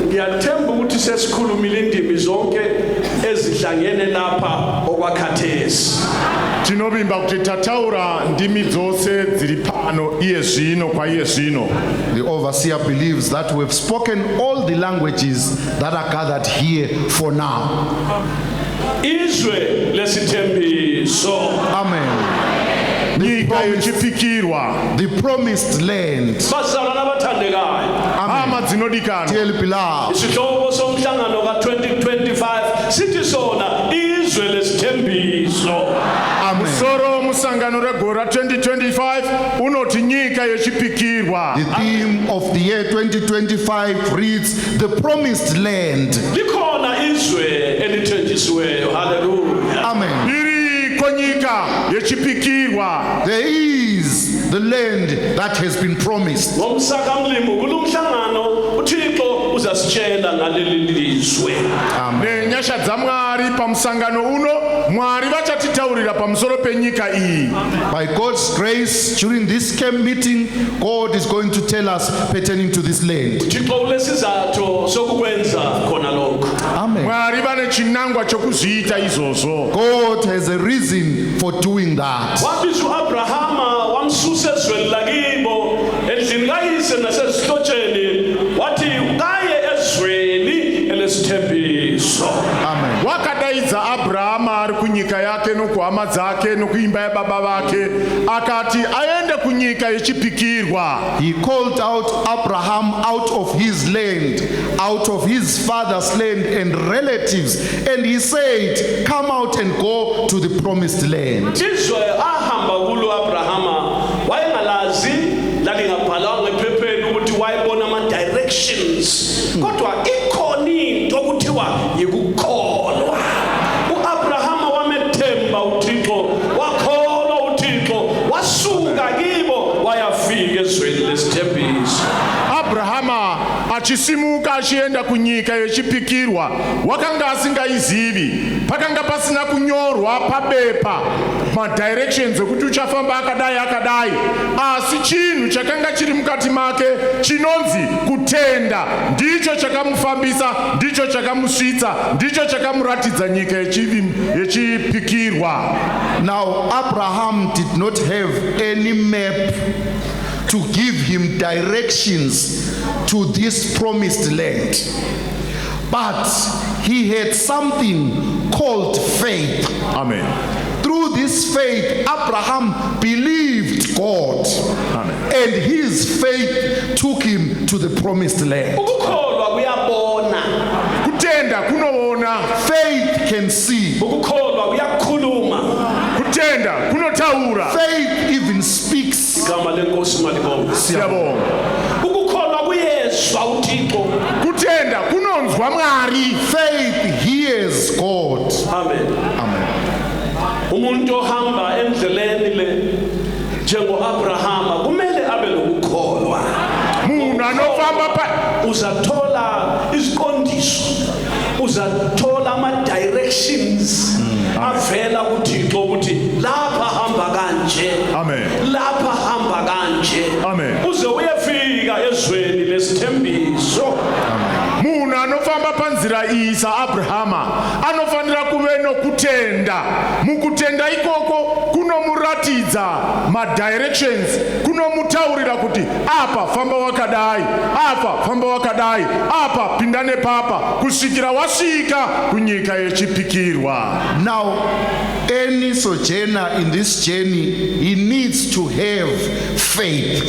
Ngiyathemba ukuthi sesikhulumile indimi zonke ezihlangene lapha okwakhathesi. Tinovimba kuti tataura ndimi dzose dziri pano iye zvino kwa iye zvino. The overseer believes that we've spoken all the languages that are gathered here for now. Izwe lesithembiso. Amen. nyika yechipikirwa, the promised land. bazalwana abathandekayo, hama dzinodikana. Dearly beloved, isihloko somhlangano ka-2025 sithi sona izwe lesithembiso. Musoro musangano regora 2025 unoti nyika yechipikirwa. the theme of the year 2025 reads the promised land. Likhona izwe elithenjisiweyo. Hallelujah. Amen. Iriko nyika yechipikirwa. There is the land that has been promised. Ngomsaka mlimo kulumhlangano uThixo uzasitshela ngaleli lizwe. Nenyasha dzamwari pamusangano uno mwari vachatitaurira pamusoro penyika iyi. By God's grace, during this camp meeting, God is going to tell us pertaining to this land. uThixo ulesizathu sokukwenza khona lokho. Amen. Mwari vane chinangwa chokuzviita izvozvo. God has a reason for doing that. Wabiza uAbrahama wamsusa ezweni lakibo endlini kayise nasezihlotsheni wathi kaye ezweni elesithembiso. Amen. Wakadaidza Abrahama ari kunyika yake nokuhama dzake nokuimba yababa vake akati aende kunyika yechipikirwa. He called out Abraham out of his land, out of his father's land and relatives, and he said, come out and go to the promised land. Izwe ahamba kulo Abrahama wayengalazi lalingabhalwanga ephepheni ukuthi wayebona ama directions. Kodwa ikhona into okuthiwa yikukholwa. uAbrahama wamethemba uThixo, wakholwa uThixo, wasuka kibo wayafika ezweni lesithembiso. Abrahama achisimuka achienda kunyika yechipikirwa wakanga asingayizivi, pakanga pasina kunyorwa pabepa madirections ekuti uchafamba akadai, asi chinhu chakanga chiri mukati make chinonzi kutenda ndicho chakamufambisa, ndicho chakamusvitsa, ndicho chakamuratidza nyika yechipikirwa. Now, Abraham did not have any map to give him directions to this promised land, but he had something called faith. Amen. Through this faith, Abraham believed God. Amen. And his faith took him to the promised land. Ukukholwa kuyabona. Kutenda kunoona. Faith can see. Ukukholwa kuyakhuluma. Kutenda kunotaura. Faith even speaks. Igama lenkosi malibonga. Siyabonga. Ukukholwa kuyezwa uThixo. Kutenda kunonzwa Mwari. Faith hears God. Amen. Amen. Umuntu ohamba endleleni le njengoAbrahama kumele abe lokukholwa. Munhu anofamba uzathola iziqondiso, uzathola ama directions avela kuThixo ukuthi lapha hamba kanje. Amen. Lapha hamba kanje. Amen. Uze uyefika ezweni lesithembiso. Munhu anofamba panzira iyi saAbrahama anofanira kuve nokutenda. Mukutenda ikoko kunomuratidza madirections, kunomutaurira kuti apa famba wakadai, apa famba wakadai, apa pinda nepapa kusvikira wasvika kunyika yechipikirwa. Now, any sojourner in this journey, he needs to have faith.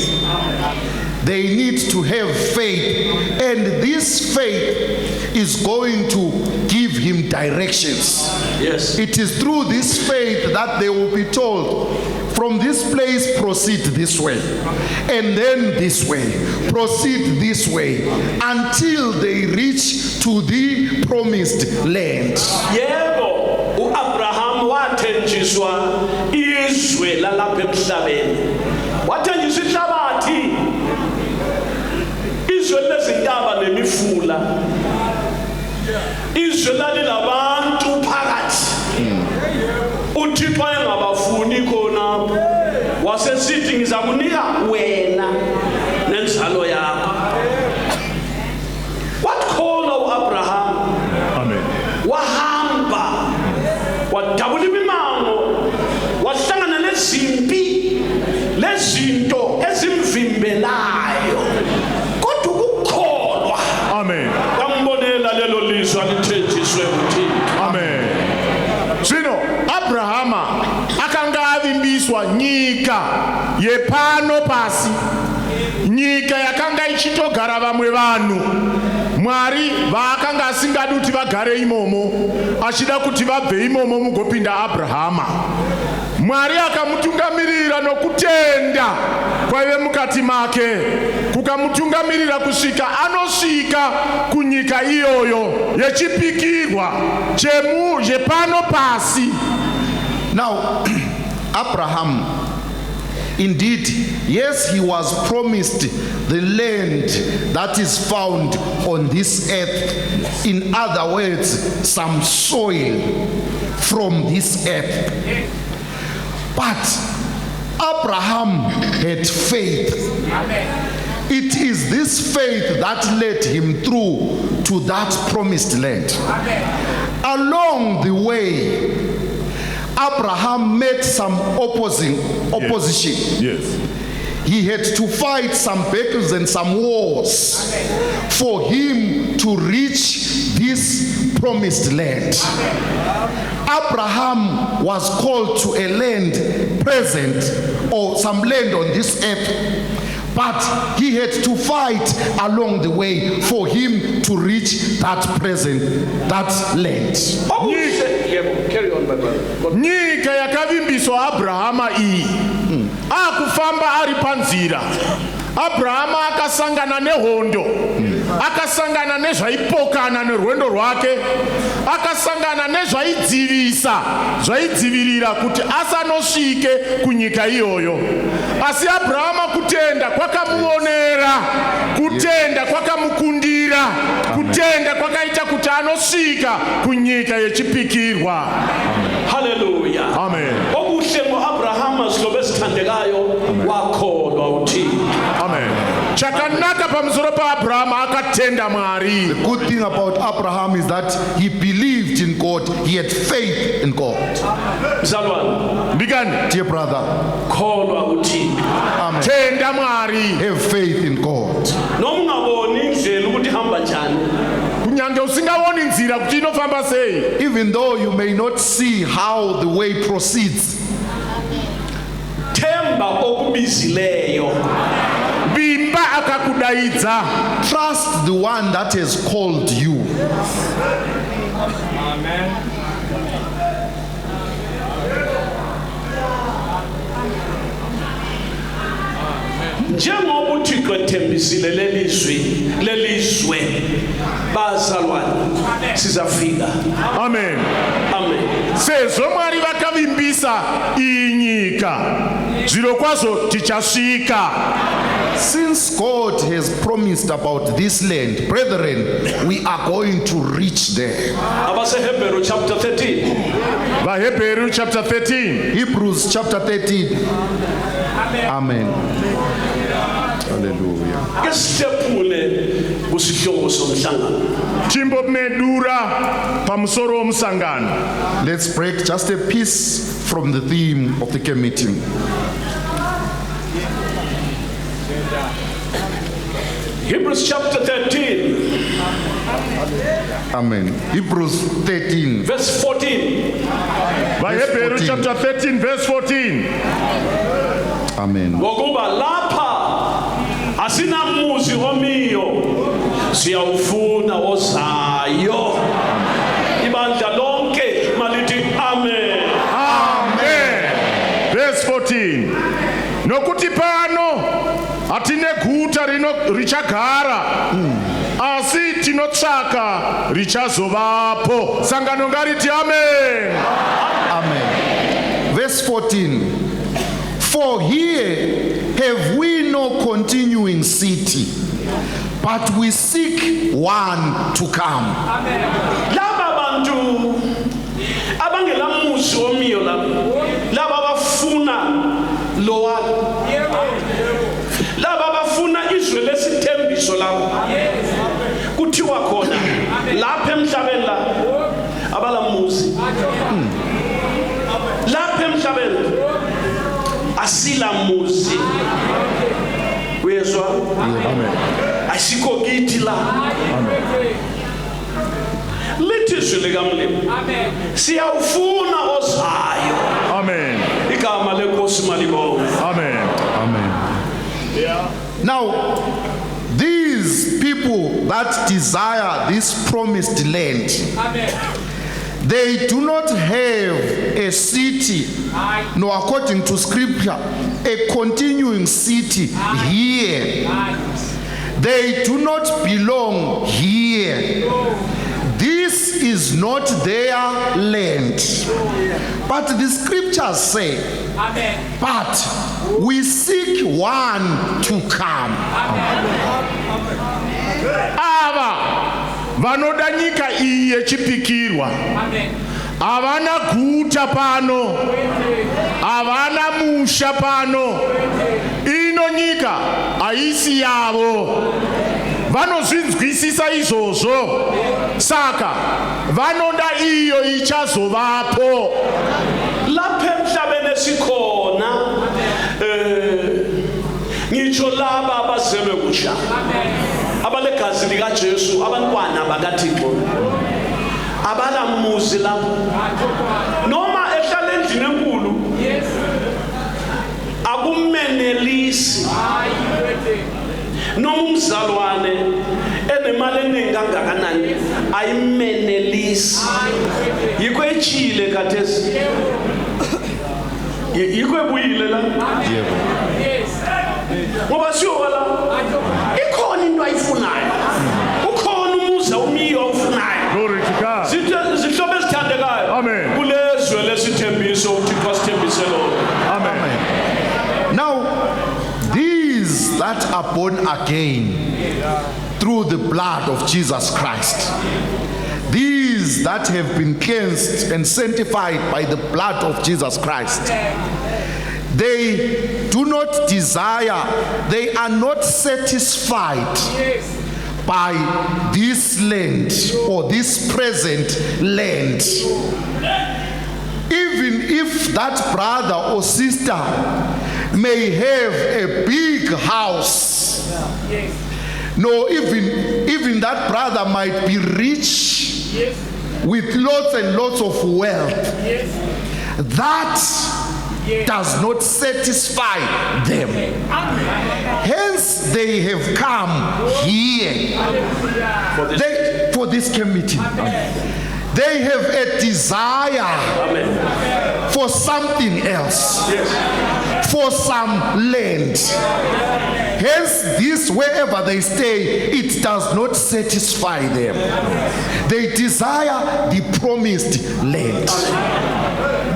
They need to have faith, and this faith is going to give him directions. Yes. It is through this faith that they will be told, from this place proceed this way, and then this way, proceed this way, until they reach to the promised land. Yebo, uAbraham wathenjiswa izwe lalapha emhlabeni. Wathenjiswa ihlabathi, izwe lezintaba nemifula, izwe lalilabantu phakathi. uThixo engabafuni khona wasesithi ngizakunika wena nenzalo yakho. Wakhona uAbraham. Amen. Wahamba wadabula imimango, wahlangana nezimpi, lezinto ezimvimbelayo, kodwa ukukholwa. Amen. Kwambonela lelo lizwe lithenjiswe kuThixo. Amen. Zvino Abrahama akanga avimbiswa nyika nyika yepano pasi, nyika yakanga ichitogara vamwe vanhu, Mwari vaakanga asingadi kuti vagare imomo, achida kuti vabve imomo mugopinda Abrahama. Mwari akamutungamirira nokutenda kwaive mukati make, kukamutungamirira kusvika anosvika kunyika iyoyo yechipikirwa chepano pasi. Now, Abraham, indeed, yes, he was promised the land that is found on this earth. In other words, some soil from this earth. But Abraham had faith. It is this faith that led him through to that promised land. Along the way, Abraham met some opposition. Yes. He had to fight some battles and some wars for him to reach this promised land. Abraham was called to a land present, or some land on this earth, but he had to fight along the way for him to reach that land. Carry on, my brother. Nyika yakavimbiswa Abrahama iyi. Akufamba ari panzira. Abrahama akasangana nehondo. Akasangana nezvaipokana nerwendo rwake. Akasangana nezvaidzivisa, zvaidzivirira kuti asanosvike kunyika iyoyo. Asi Abrahama kutenda kwakamuonera, kutenda kwakamukundira, kutenda kwakaita kuti anosvika kunyika yechipikirwa. Hallelujah. Amen. Okuhle ngo-Abrahama silobe sithandekayo wakholwa uThixo. Amen. Chakanaka pamusoro pa-Abrahama akatenda Mwari. The good thing about Abraham is that he believed in God. He had faith in God. Mzalwane, dear brother, kholwa uThixo. Amen. Tenda Mwari. Have faith in God. Noma ungaboni indlela ukuthi hamba njani. Kunyange usingawoni nzira kuti inofamba sei. Even though you may not see how the way proceeds, themba okubizileyo. Bimba akakudaidza. Trust the one that has called you. Amen. Njengoba uThixo ethembisile lelizwe bazalwane sizafika. Amen. Amen. Sezvo Mwari vakavimbisa iyi nyika, zvirokwazvo tichasvika. Since God has promised about this land, brethren, we are going to reach there. Abasehebheru chapter 13. VaHebheru chapter 13. Hebrews chapter 13. Amen. Hallelujah. Kesitepule kusihloko somhlangano. Timbomedura pamusoro womusangano. Let's break just a piece from the theme of the meeting. Hebrews chapter 13. Amen. Hebrews 13. Verse 14. VaHebheru chapter 13 verse 14. Amen. Ngokuba lapha asinamuzi omiyo siyawufuna ozayo. Ibandla lonke malithi amen. Amen. Verse 14. Nokuti pano atine guta richagara, asi tinotsvaka richazovapo. Sangano ngariti amen. Amen. Verse 14. For here have we no continuing city, but we seek one to come. Laba bantu abangelamuzi omiyo laba bafuna lowa, laba bafuna izwe lesithembiso labo. Kuthiwa khona lapha emhlabeni la abalamuzi, lapha emhlabeni asila muzi. Uyezwa? Asikho kithi la. Lithi izwi likamlimi siyawufuna ozayo. Amen. igama lenkosi malibonke. Amen. Amen. Yeah. Now, these people that desire this promised land, they do not have a city, no, according to scripture, a continuing city here. They do not belong here. This is not their land. But the scriptures say, but we seek one to come. Ava vanoda nyika iyi yechipikirwa. Havana guta pano, havana musha pano. Ino nyika haisi yavo. Vanozvinzwisisa izvozvo, saka vanoda iyo ichazovapo. Lapha emhlabeni esikhona ngitsho laba abazeme kusha abalegazi likaJesu, abantwana bakaThixo, abalamuzi lapho noma ehlala endlini enkulu akumenelisi noma umzalwane enemali eningi kangakanani ayimenelisi. Yikho echile kathesi, yikho ebuyile la, ngoba siyoba la ikhona into ayifunayo, ukhona umuzi umiyo awufunayo. Glory to God. Zihlobo ezithandekayo. Amen. Kulezwe lesithembiso uThixo asithembise lona. Amen. Now, these that are born again through the blood of Jesus Christ, these that have been cleansed and sanctified by the blood of Jesus Christ, they do not desire, they are not satisfied by this land or this present land. Even if that brother or sister may have a big house, no, even that brother might be rich with lots and lots of wealth, that does not satisfy them. Hence they have come here for this committee. They have a desire for something else, for some land. Hence, this, wherever they stay, it does not satisfy them. They desire the promised land.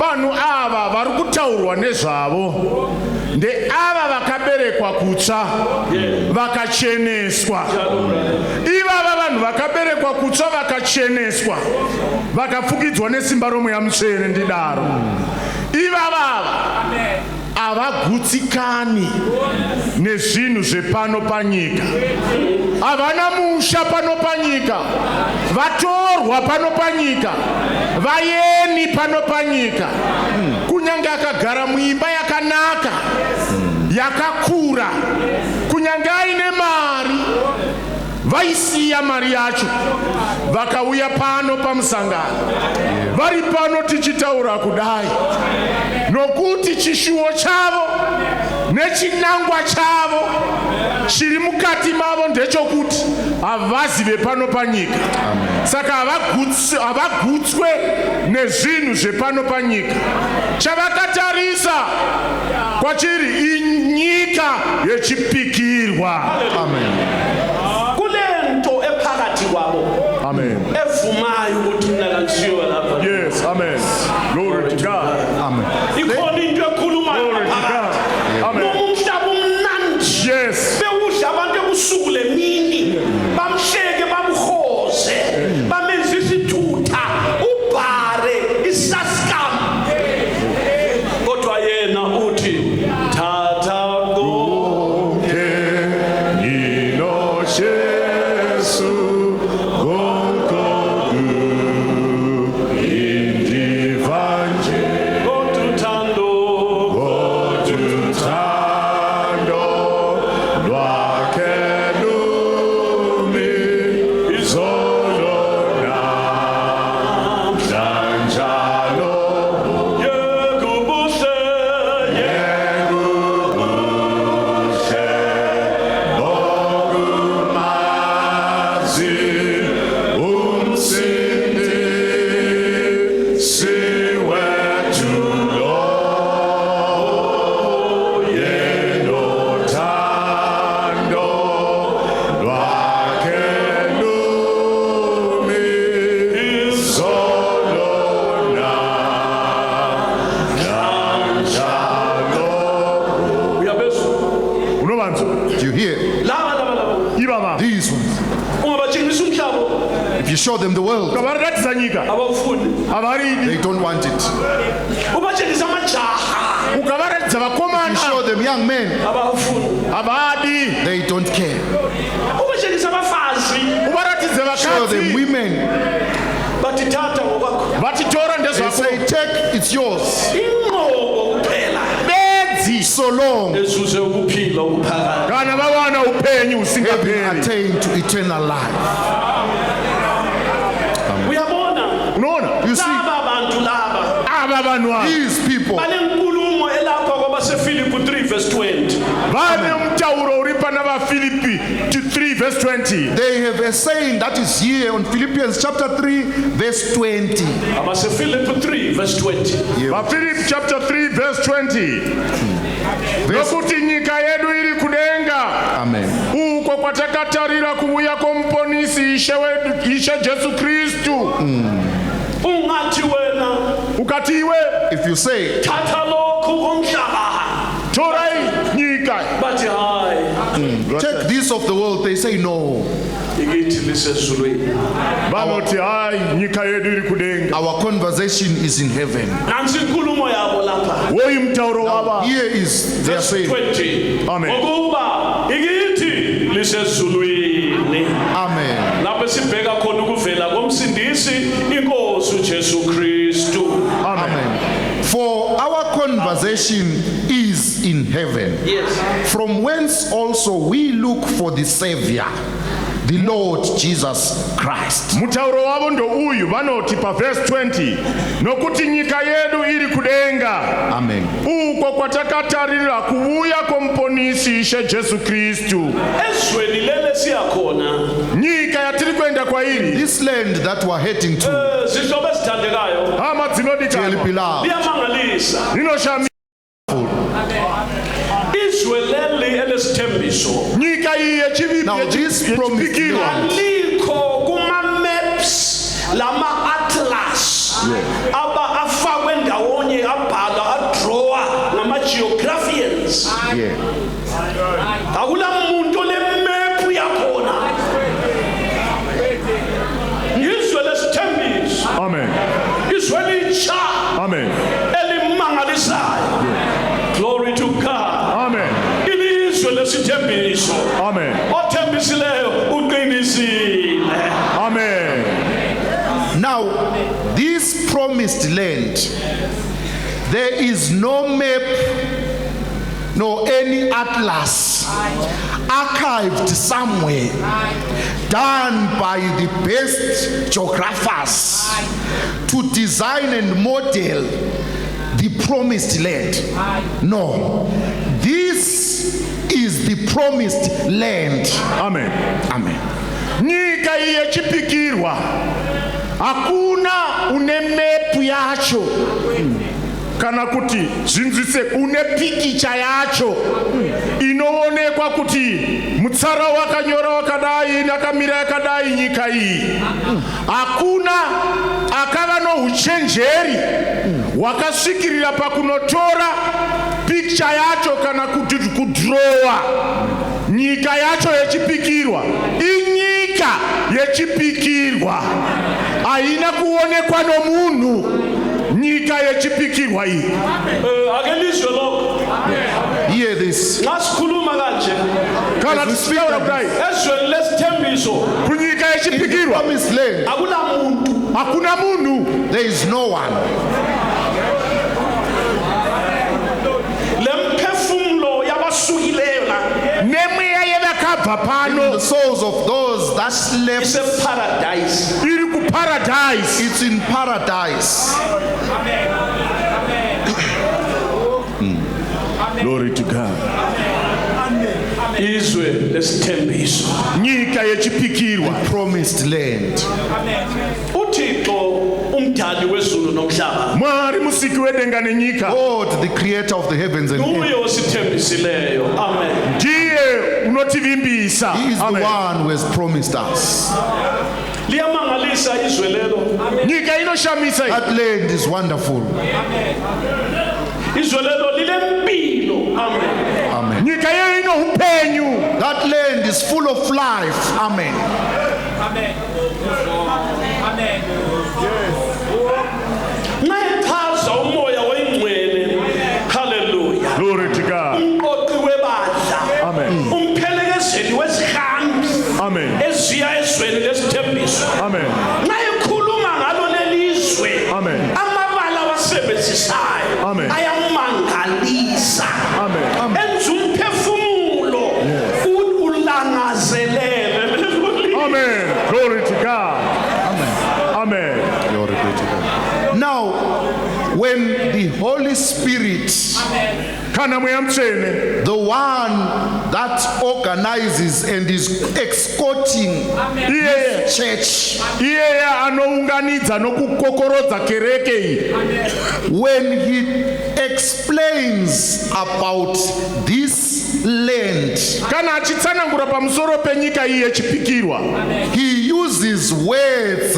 Vanhu ava vari kutaurwa nezvavo ndeava vakaberekwa kutsva vakacheneswa. Ivava vanhu vakaberekwa kutsva vakacheneswa vakafukidzwa nesimba romweya mutsvene. Ndidaro ivavava havagutsikani nezvinhu zvepano panyika, havana musha pano panyika, vatorwa pano panyika, vayeni pano panyika. Kunyange akagara muimba yakanaka yakakura, kunyange aine mari, vaisiya mari yacho vakauya pano pamusangano. Vari pano tichitaura kudai nokuti chishuwo chavo nechinangwa chavo chiri mukati mavo ndechokuti havazive pano panyika. Saka havagutswe nezvinhu zvepano panyika. Chavakatarisa kwachiri inyika yechipikirwa. Amen. Kulento ephakathi kwabo. Amen. Evumayo ukuthi mina kansiyo lapha. Yes, amen. Glory to God. Amen. Ikhona into ekhulumayo phakathi. Amen. Nomhlaba umnandi. Yes. Bewudla abantu ebusuku lemini, bamhleke bamhoze, bamenza isithutha, ubhare, isaskam. Kodwa yena uthi thatha konke ngino Jesu konke Do you hear? These ones. If you show them the world, they don't want it. If you show them young men, they don't care. Show them women, they say, take, it's yours. So long having attained to eternal life. You see, these people, Philippi 3 verse 20. They have a saying that is here on Philippians chapter 3 verse 20. Philippi 3 verse 20. Philippi chapter 3 verse 20. Nokuti nyika yedu iri kudenga. Amen. Uko kwatakatarira kuuya komponisi Ishe Jesu Kristu. Ungati wena. Ukati iwe. If you say, Torai nyika. But take this of the world, they say no. Our conversation is in heaven. Now, here is their saying. Amen. Amen. Amen. For our conversation is in heaven. Yes. From whence also we look for the Savior, the Lord Jesus Christ. Mutauro wavo ndo uyu vanoti pa verse 20 nokuti nyika yedu iri kudenga. Amen. Uko kwatakatarira kuuya komponisi Ishe Jesu Kristu. Nyika yatiri kwenda kwa iri. This land that we're heading to. Hama zinodika. Now this promise lama atlas aba afakwe ndawonye abhala adrawa nama geographians akula muntu le map yakhona izwe lesithembiso. Amen. Izwe litsha. Amen. Elimangalisayo. Glory to God. Amen. Ilizwe lesithembiso. Amen. Othembisileyo uqinisile. Amen. Now, this promised land, there is no map, no any atlas archived somewhere, done by the best geographers to design and model the promised land. No, this is the promised land. Amen. Amen. Nyika iye chipikirwa. Hakuna une mepu yacho. Kana kuti zinzise une pikicha yacho. Inoonekwa kuti mutsara wakanyora wakadai nakamira yakadai nyika iyi. Hakuna akava no uchenjeri wakasvikirira pakunotora picture yacho kana kuti kudrowa nyika yacho yechipikirwa. Inyika yechipikirwa haina kuonekwa nomunhu. Nyika yechipikirwa iyi. Akelizwe lokho. Hear this. Nasikhuluma kanje. Kana tisiyaura kudai. Ezwe lesithembiso. Kunyika yechipikirwa. Promised land. Akuna muntu. Hakuna munhu. There is no one. Lemphefumulo yabasukileyo la. Nemoya yevakabva pano. The souls of those that slept. It's a paradise. Iri ku paradise. It's in paradise. Glory to God. Izwe lesithembiso. Nyika yechipikirwa. Promised land. uThixo umdali wezulu nomhlaba. Mwari musiki wedenga nenyika. God, the creator of the heavens and earth. Nguye osithembisileyo. Amen. Ndiye unotivimbisa. He is the one who has promised us. Liyamangalisa izwe lelo. Nyika inoshamisa. That land is wonderful. Izwe lelo lilempilo. Amen. Amen. Nyika yenu inoupendo. That land is full of life. Amen. Amen. Amen. Nayichaza umoya oyingcwele. Hallelujah. Glory to God. Umqoqi webandla. Amen. Umphelekezeli wezihambi. Amen. Eziya ezweni lesithembiso. Amen. Nayikhuluma ngalo lelizwe. Amen. Amabala wasebenzisayo. Amen. Ayamangalisa. Amen. Enza umphefumulo ulangazelele. Amen. Glory to God. Amen. Amen. Glory be to God. Now, when the Holy Spirit, the one that organizes and is escorting this church, when he explains about this land, he uses words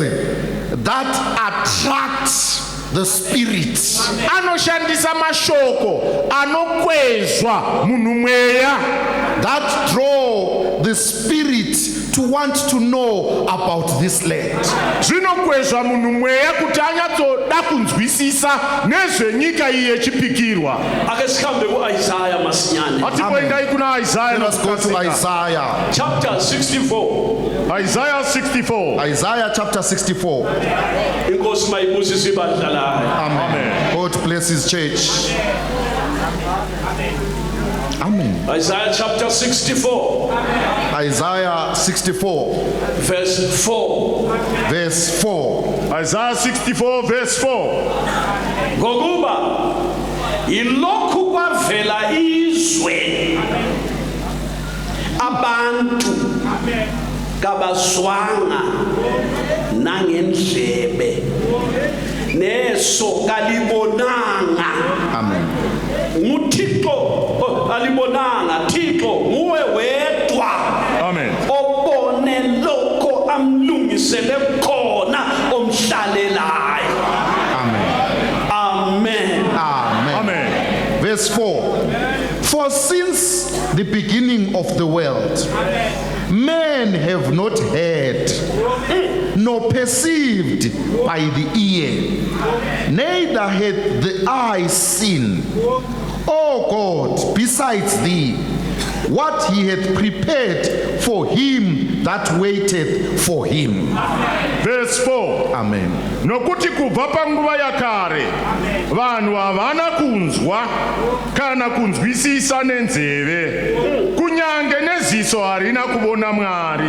that attract the spirit. Anoshandisa mashoko anokwezwa munhu mweya, that draw the spirit to want to know about this land. Zvinokwezva munhu mweya kuti anyatsoda kunzwisisa nezvenyika iyi yechipikirwa. Ake sikhambe kuIsaiah masinyane. Atipoendai kuna Isaiah. Let us go to Isaiah. Chapter 64. Isaiah 64. Isaiah chapter 64. Inkosi mayibusise ibandla layo. Amen. God bless his church. Amen. Isaiah chapter 64. Isaiah 64. Verse 4. Verse 4. Isaiah 64 verse 4. Ngokuba ilokhu kwavela izwe abantu kabaswanga nangendlebe neso kalibonanga. Amen. Nguthixo alibonanga, Thixo nguwe wedwa. Amen. Obone lokho amlungisele khona omhlalelayo. Amen. Amen. Amen. Amen. Verse 4. For since the beginning of the world, men have not heard, nor perceived by the ear, neither had the eye seen, O God, besides thee, what he had prepared for him that waited for him. Verse 4. Amen. Nokuti kubva panguva yakare vanhu havana kunzwa kana kunzwisisa nenzeve, kunyange neziso harina kuona Mwari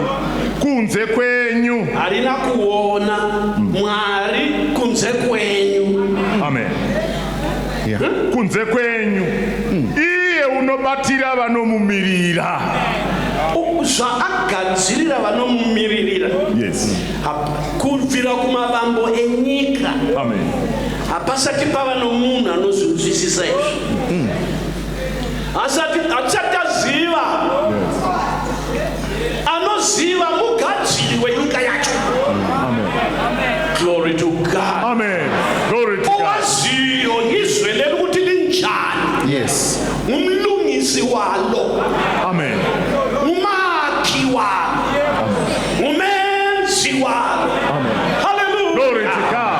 kunze kwenyu. Harina kuona Mwari kunze kwenyu. Amen. Yeah. Kunze kwenyu. Iye unobatira vanomumirira. Agadzirira vanomumirira. Yes. Kubvira kumavambo enyika. Amen. Hapasati pava nomunhu anozvinzwisisa izvi. Asati aziva. Anoziva mugadziri wenyika yacho. Amen. Glory to God. Amen. Glory to God. Owaziyo ngizwe leli ukuthi linjani. Yes. Umlungisi walo. Amen. Umakhi walo. Umenzi walo. Amen. Hallelujah. Glory to God.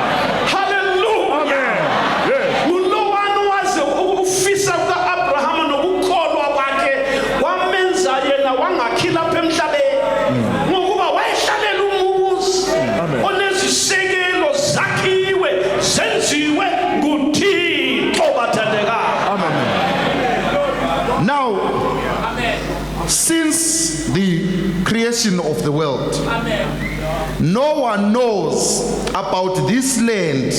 Hallelujah. Amen. Yes. Ulowani waze ufisa kuka-Abrahama nokukholwa kwakhe wamenza yena wangakhila apha emhlabeni ngokuba wayehlalela umuzi onezisekelo zakhiwe zenziwe nguThixo bathandekayo. Amen. Now, since the creation of the world, no one knows about this land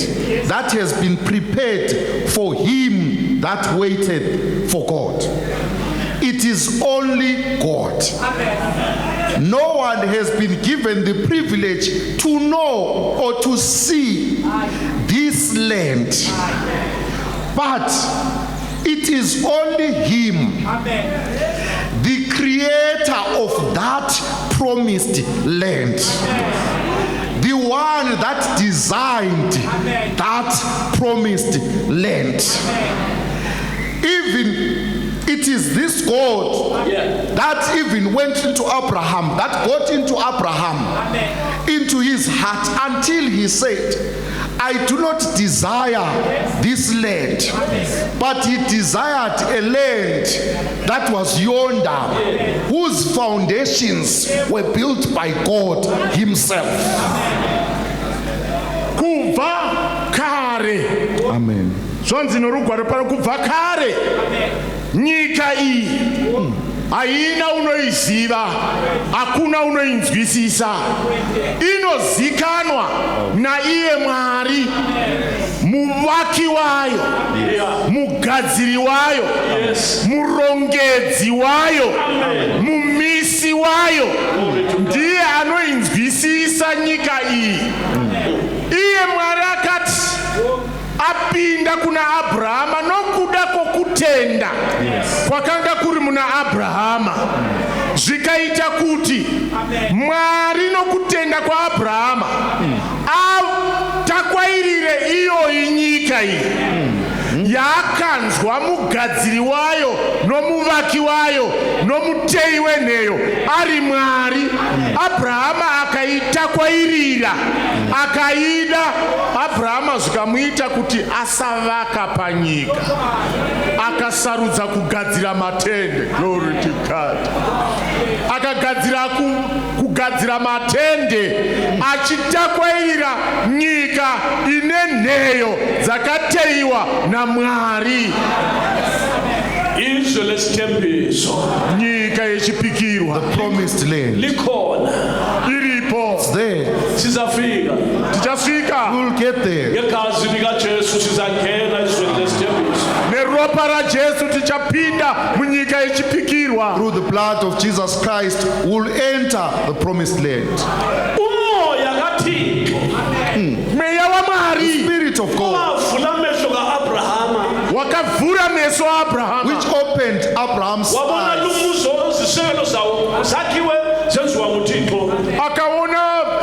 that has been prepared for him that waited for God. It is only God. No one has been given the privilege to know or to see this land, but it is only him, the creator of that promised land, the one that designed that promised land. Even It is this God that even went into Abraham, that got into Abraham, into his heart, until he said, I do not desire this land, but he desired a land that was yonder, whose foundations were built by God himself. Kubva kare. Amen. Zvanzi norugwaro pano kubva kare. Nyika iyi haina unoiziva, hakuna unoinzwisisa. Inozikanwa naiye Mwari, muvaki wayo, mugadziri wayo, murongedzi wayo, mumisi wayo. Ndiye anoinzwisisa nyika iyi. Iye Mwari akati apinda kuna Abrahama nokuda kwokutenda kwakanga kuri muna Abrahama, zvikaita kuti Mwari nokutenda kwa Abrahama atakwairire iyoyi nyika iyi yakanzwa mugadziri wayo nomuvaki wayo nomuteyi wenheyo ari Mwari. Abrahama akaitakwairira, akaida. Abrahama zvikamuita kuti asavaka panyika, akasarudza kugadzira matende. Glory to God. Akagadzira kugadzira matende achitakwairira nyika ine nheyo dzakateyiwa naMwari. Izvo lesithembiso, nyika yechipikirwa, the promised land, likhona, iripo, it's there. Sizafika, tichasvika, we'll get there. Ngegazi likaJesu sizangena izweni lesithembiso. Neropa raJesu tichapinda munyika yechipikirwa. Through the blood of Jesus Christ we'll enter the promised land. Umoya kaThixo, Mweya wa Mwari, the Spirit of God, wavula amehlo kaAbrahama, wakavhura meso aAbrahama, which opened Abraham's wabona eyes. lumuzo ziselo zawo zakhiwe zenziwa nguThixo. akaona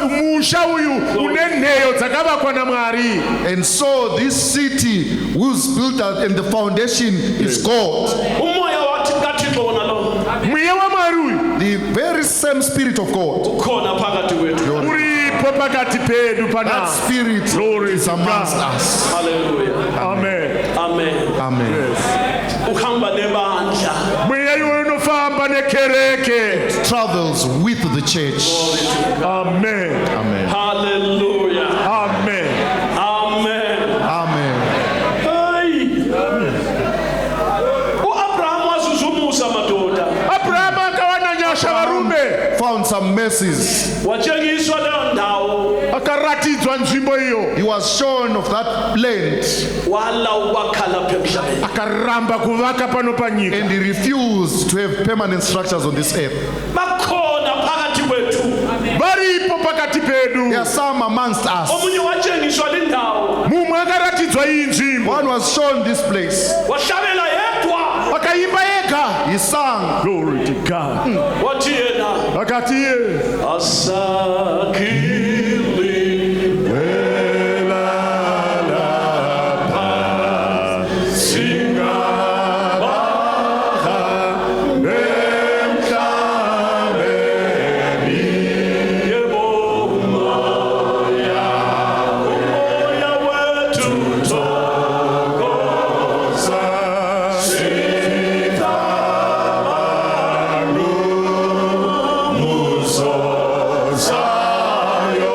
musha uyu une nheyo dzakavakwa naMwari. And so this city was built and the foundation is God. Umoya wathi kaThixo wona lo, Mweya wa Mwari uyu, The very same Spirit of God, ukhona phakathi kwethu. uripo pakati pedu that pana. Spirit is amongst us. Hallelujah. Amen. Amen. Amen. Uhamba nebandla. Mweya uyu unofamba nekereke. Travels with the church. Amen. Amen. Hallelujah. Amen. Amen. Amen. Hayi. uAbraham wazuzumusa madoda. Abraham akawana nyasha varume. Found some mercies. Watshengiswa leyo ndawo. Akaratidzwa nzvimbo iyo. He was shown of that land. Wala ukwakha lapha emhlabeni. Akaramba kuvaka pano panyika. And he refused to have permanent structures on this earth. Bakhona phakathi kwethu. Varipo pakati pedu. There are some amongst us. Omunye watshengiswa le ndawo. Mumwe akaratidzwa iyi nzvimbo. One was shown this place. Washabela yedwa. Akaimba yega. He sang. Glory to God. Wathi yena Akati ye. asakili wela lapha singabaha emhlabeni yebo umoya wethu thokoza sithabalu muso zayo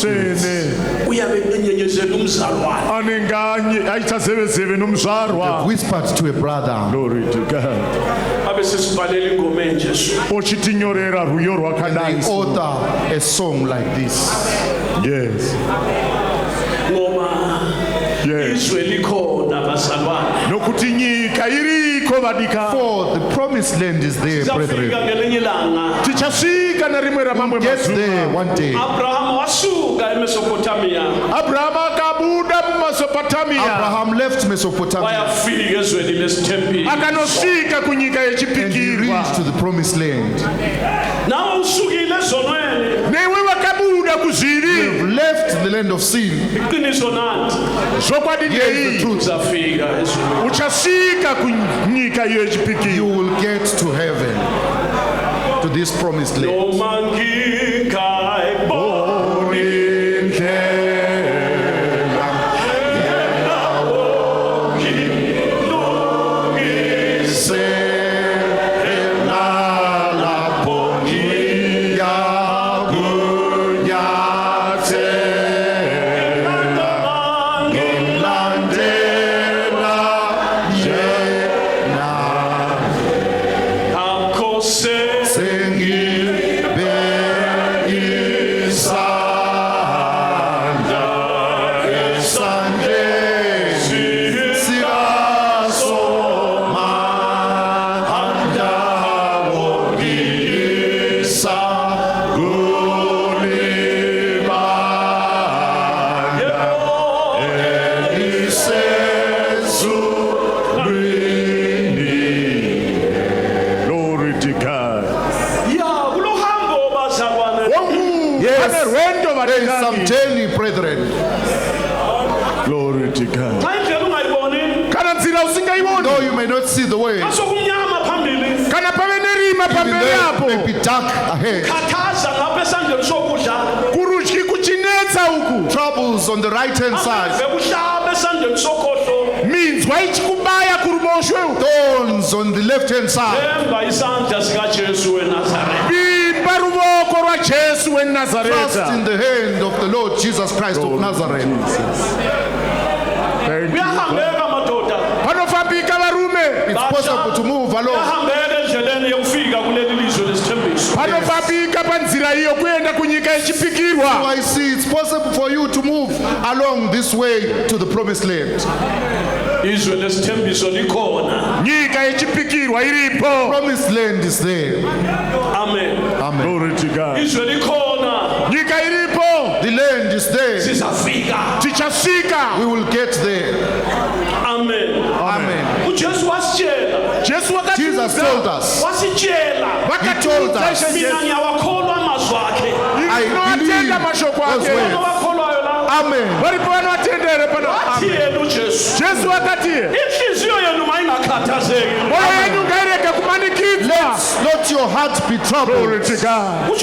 spirits. uyabe enyenyezela umzalwane Anenganye ayichazevezeve nomzarwa. Whispered to a brother. Glory to God. abe sesibhalela ingoma enje Ochitinyorera ruyo rwakanai. Author a song like this. Yes. ngoba izwe likhona bazalwane Nokuti nyika iriko vadika. For the promised land is there, brethren. sizafika ngelinye ilanga Tichasvika na rimwe ramamwe Get mazuva. there One day. Abraham wasuka eMesopotamia Abraham akabuda muMesopotamia. Abraham left Mesopotamia. wayafika ezweni lesithembiso Akanosvika kunyika yechipikirwa. Reached to the promised land. nawe usukile ezonweni Newe wakabuda kuzviri. You've left the land of sin. iqiniso nathi Zvokwadi ndei. uzafika ezweni Uchasvika kunyika yechipikirwa. You will get to heaven, to this promised land. noma ngingayibona There is some journey, brethren. Glory to God. Though you may not see the way, even there may be dark ahead. Troubles on the right hand side. Thorns on the left hand side. Trust in the hand of the Lord Jesus Christ of Nazareth. It's possible to move along. So I see it's possible for you to move along this way to the promised land. Promised land is there. Amen. Amen. Glory to God. The land is there. We will get there. Amen. Amen. Jesus told us. He told us. I believe those words. Amen. Let not your heart be troubled. Glory to God. That's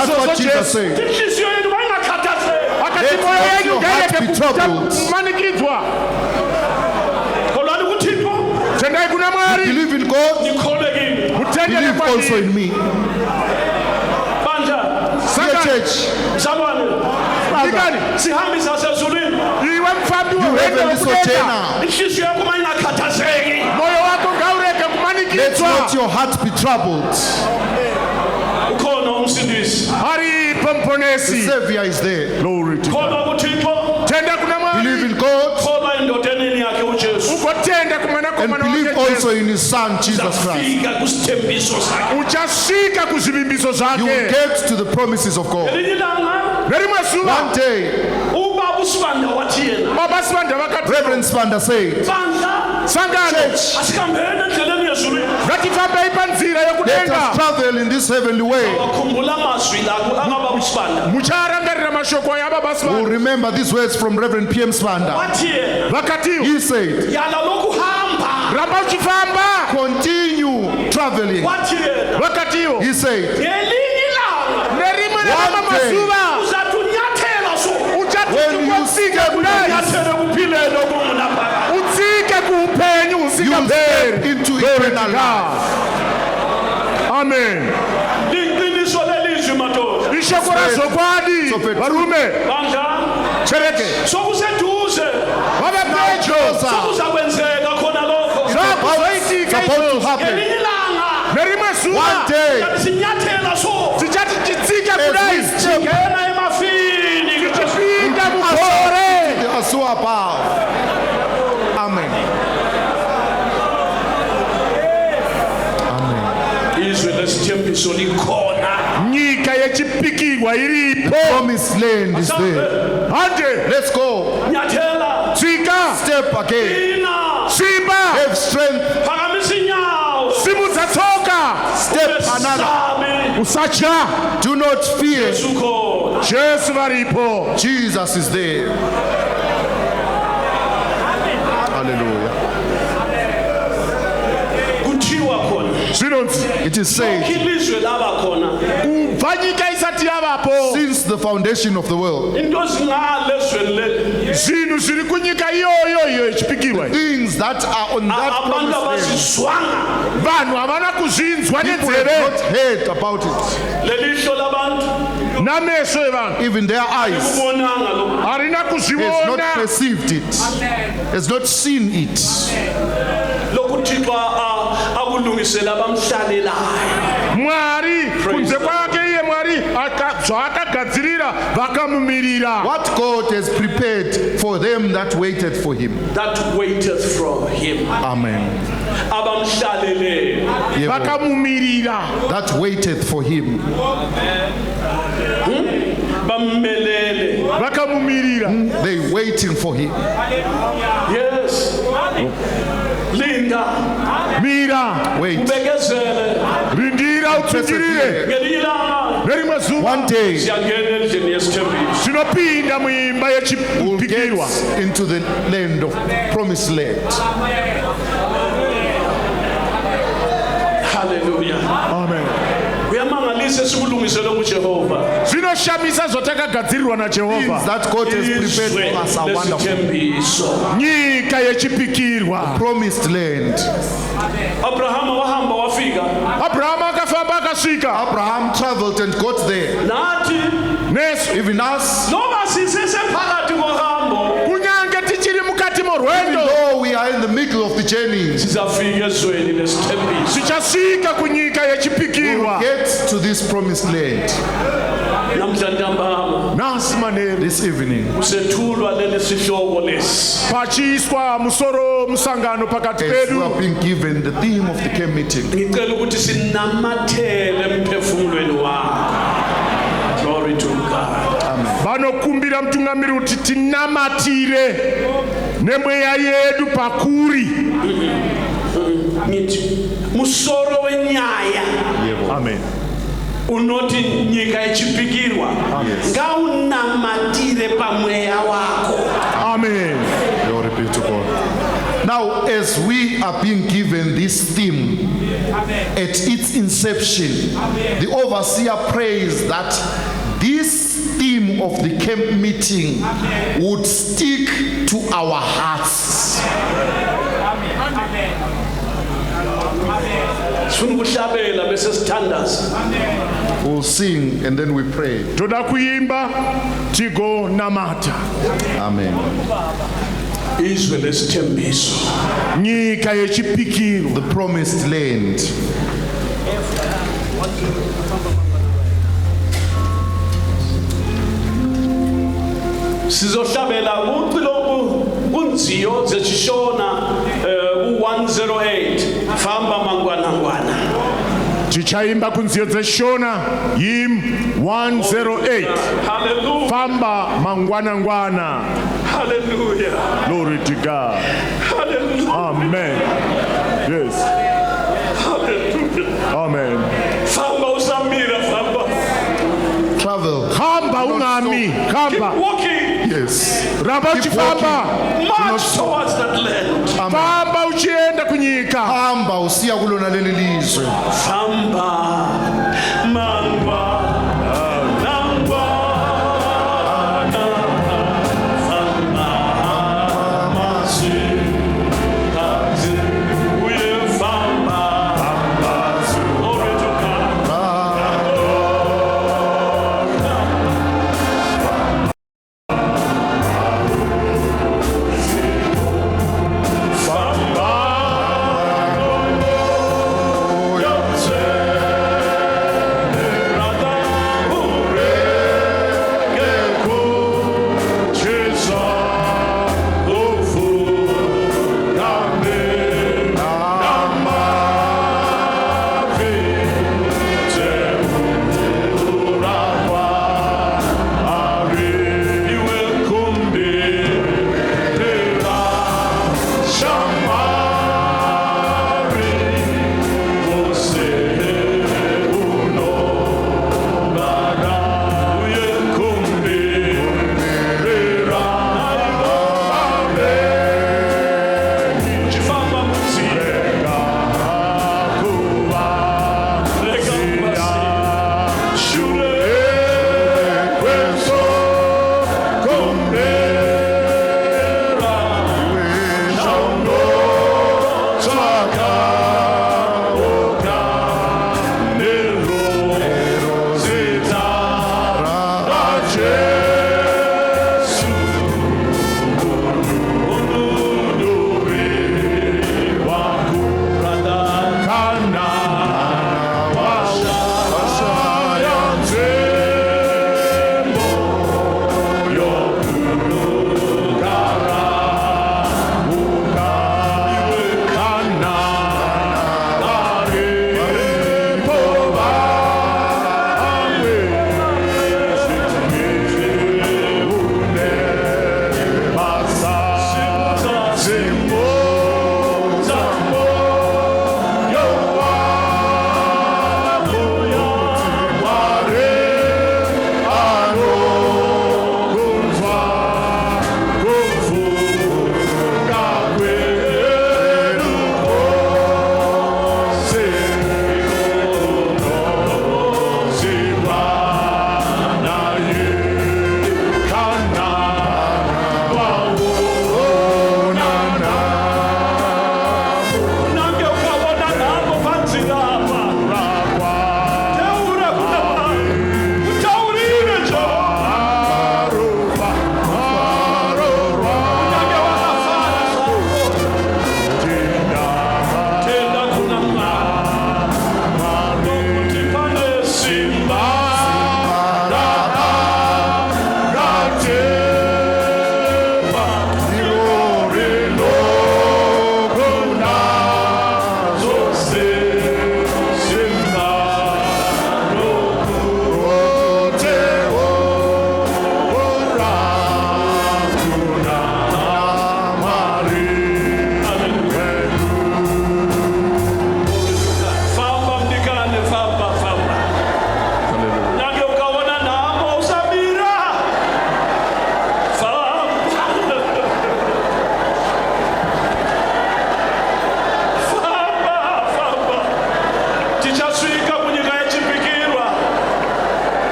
what Jesus said. Let not your heart be troubled. You believe in God, believe also in me. Dear church, you heavenly sojourner, let not your heart be troubled. The Savior is there. Glory to God. Believe in God and believe also in His Son Jesus Christ. You will get to the promises of God. One day, Reverend Spanda said, Church, let us travel in this heavenly way. We'll remember these words from Reverend P.M. Spanda. He said, continue traveling. He said, one day, when you step into eternal life. Amen. So varume chereke sokuseduze vavapejoza sokuzakwenzeka khona lokho zvakuzoitika izvozvo ngelinye ilanga nerimwe zuva One day. sinyathela so tichati titsike kudai tingena emafini tichipinda mugore asuwa pao. Amen. izwe lesithembiso likhona nyika yechipikirwa iripo. Promised land is there. Hande, Let's go. nyathela tsika Step again. ina Simba. Have strength. phakamisa inyawo simudza tsoka. Step another. Usatya. Do not fear. Yesu khona Jesu varipo. Jesus is there. Hallelujah. kuthiwa khona Zvinonzi It is said, ilizwe laba khona kubva nyika isati yavapo. since the foundation of the world, into zingalezweni leli Zvinhu zviri kunyika iyoyo yechipikirwa. things that are on that abantu promised land, abazizwanga Vanhu havana kuzvinzwa people have nenzeve. not heard about it. lelihlo labantu Nameso evanhu Even their eyes kubonanga lo harina has not kuzviona. perceived it, has not seen it. lokuthixo akulungisela abamhlalelayo Mwari kunze kwake iye Mwari zvaakagadzirira vakamumirira. What God has prepared for them that waited for him. that waiteth for him Amen. abamhlaleleyo Vakamumirira. That waited for him. bammelele Vakamumirira. They waiting for him. yes linda Mira. Wait. ubekezele Rindira utsungirire. ngelinye ilanga Nerimwe zuva. One day siyangena endlini yesithembiso Tinopinda muimba we'll yechipikirwa. get into the land of promised land. haleluya Amen. kuyamangalisa esikulungisele kujehova Zvinoshamisa zvatakagadzirirwa Things naJehovha. that God has prepared izwe for us are wonderful. lesithembiso Nyika yechipikirwa. Promised land. abrahama wahamba wafika Abrahamu akafamba akasvika. Abraham traveled and got there. nathi Nesu, even us, noma sisesephakathi kohambo Kunyange tichiri mukati morwendo. though we are in the middle of the journey, sizafika ezweni lesithembiso Tichasvika kunyika yechipikirwa. get to this promised land. namhla ntambama Nasi maneri. This evening, kusethulwa leli sihloko lesi Pachiiswa musoro musangano pakati as we pedu. have been given the theme of the camp meeting, ngicela ukuthi sinamathele emphefumulweni wakho glory to god Vanokumbira mutungamiri kuti tinamatire nemweya yedu pakuri. ngithi musoro wenyaya Amen. unoti nyika yechipikirwa ngaunamatire pamweya wako Amen. glory be to God. Now, as we are being given this theme at its inception, the overseer prays that this theme of the camp meeting would stick to our hearts. sifuna ukuhlabela bese sithandaza We'll sing and then we pray. Toda kuimba tigo namata. Amen. izwe lesithembiso Nyika yechipikirwa. The promised land. sizohlabela ucilo kunziyo zechishona u108 famba mangwanangwana Tichaimba kunziyo dzeshona hymn 108. haleluya Famba mangwanangwana. haleluya Glory to God. haleluya Amen. Yes. haleluya Amen. famba usamira famba Travel. Hamba ungami. keep Hamba. walking Yes. Ramba Keep uchifamba. march towards that land Famba uchienda kunyika. Hamba usiya kulona leli lizwe. famba mangwa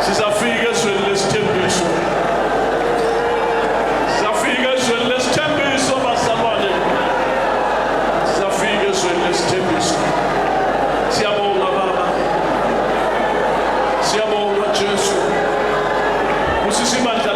Sizafika ezweni lesithembiso. Sizafika ezweni lesithembiso bazalwane. Sizafika ezweni lesithembiso. Siyabonga Baba. Siyabonga Jesu. Usisi mandla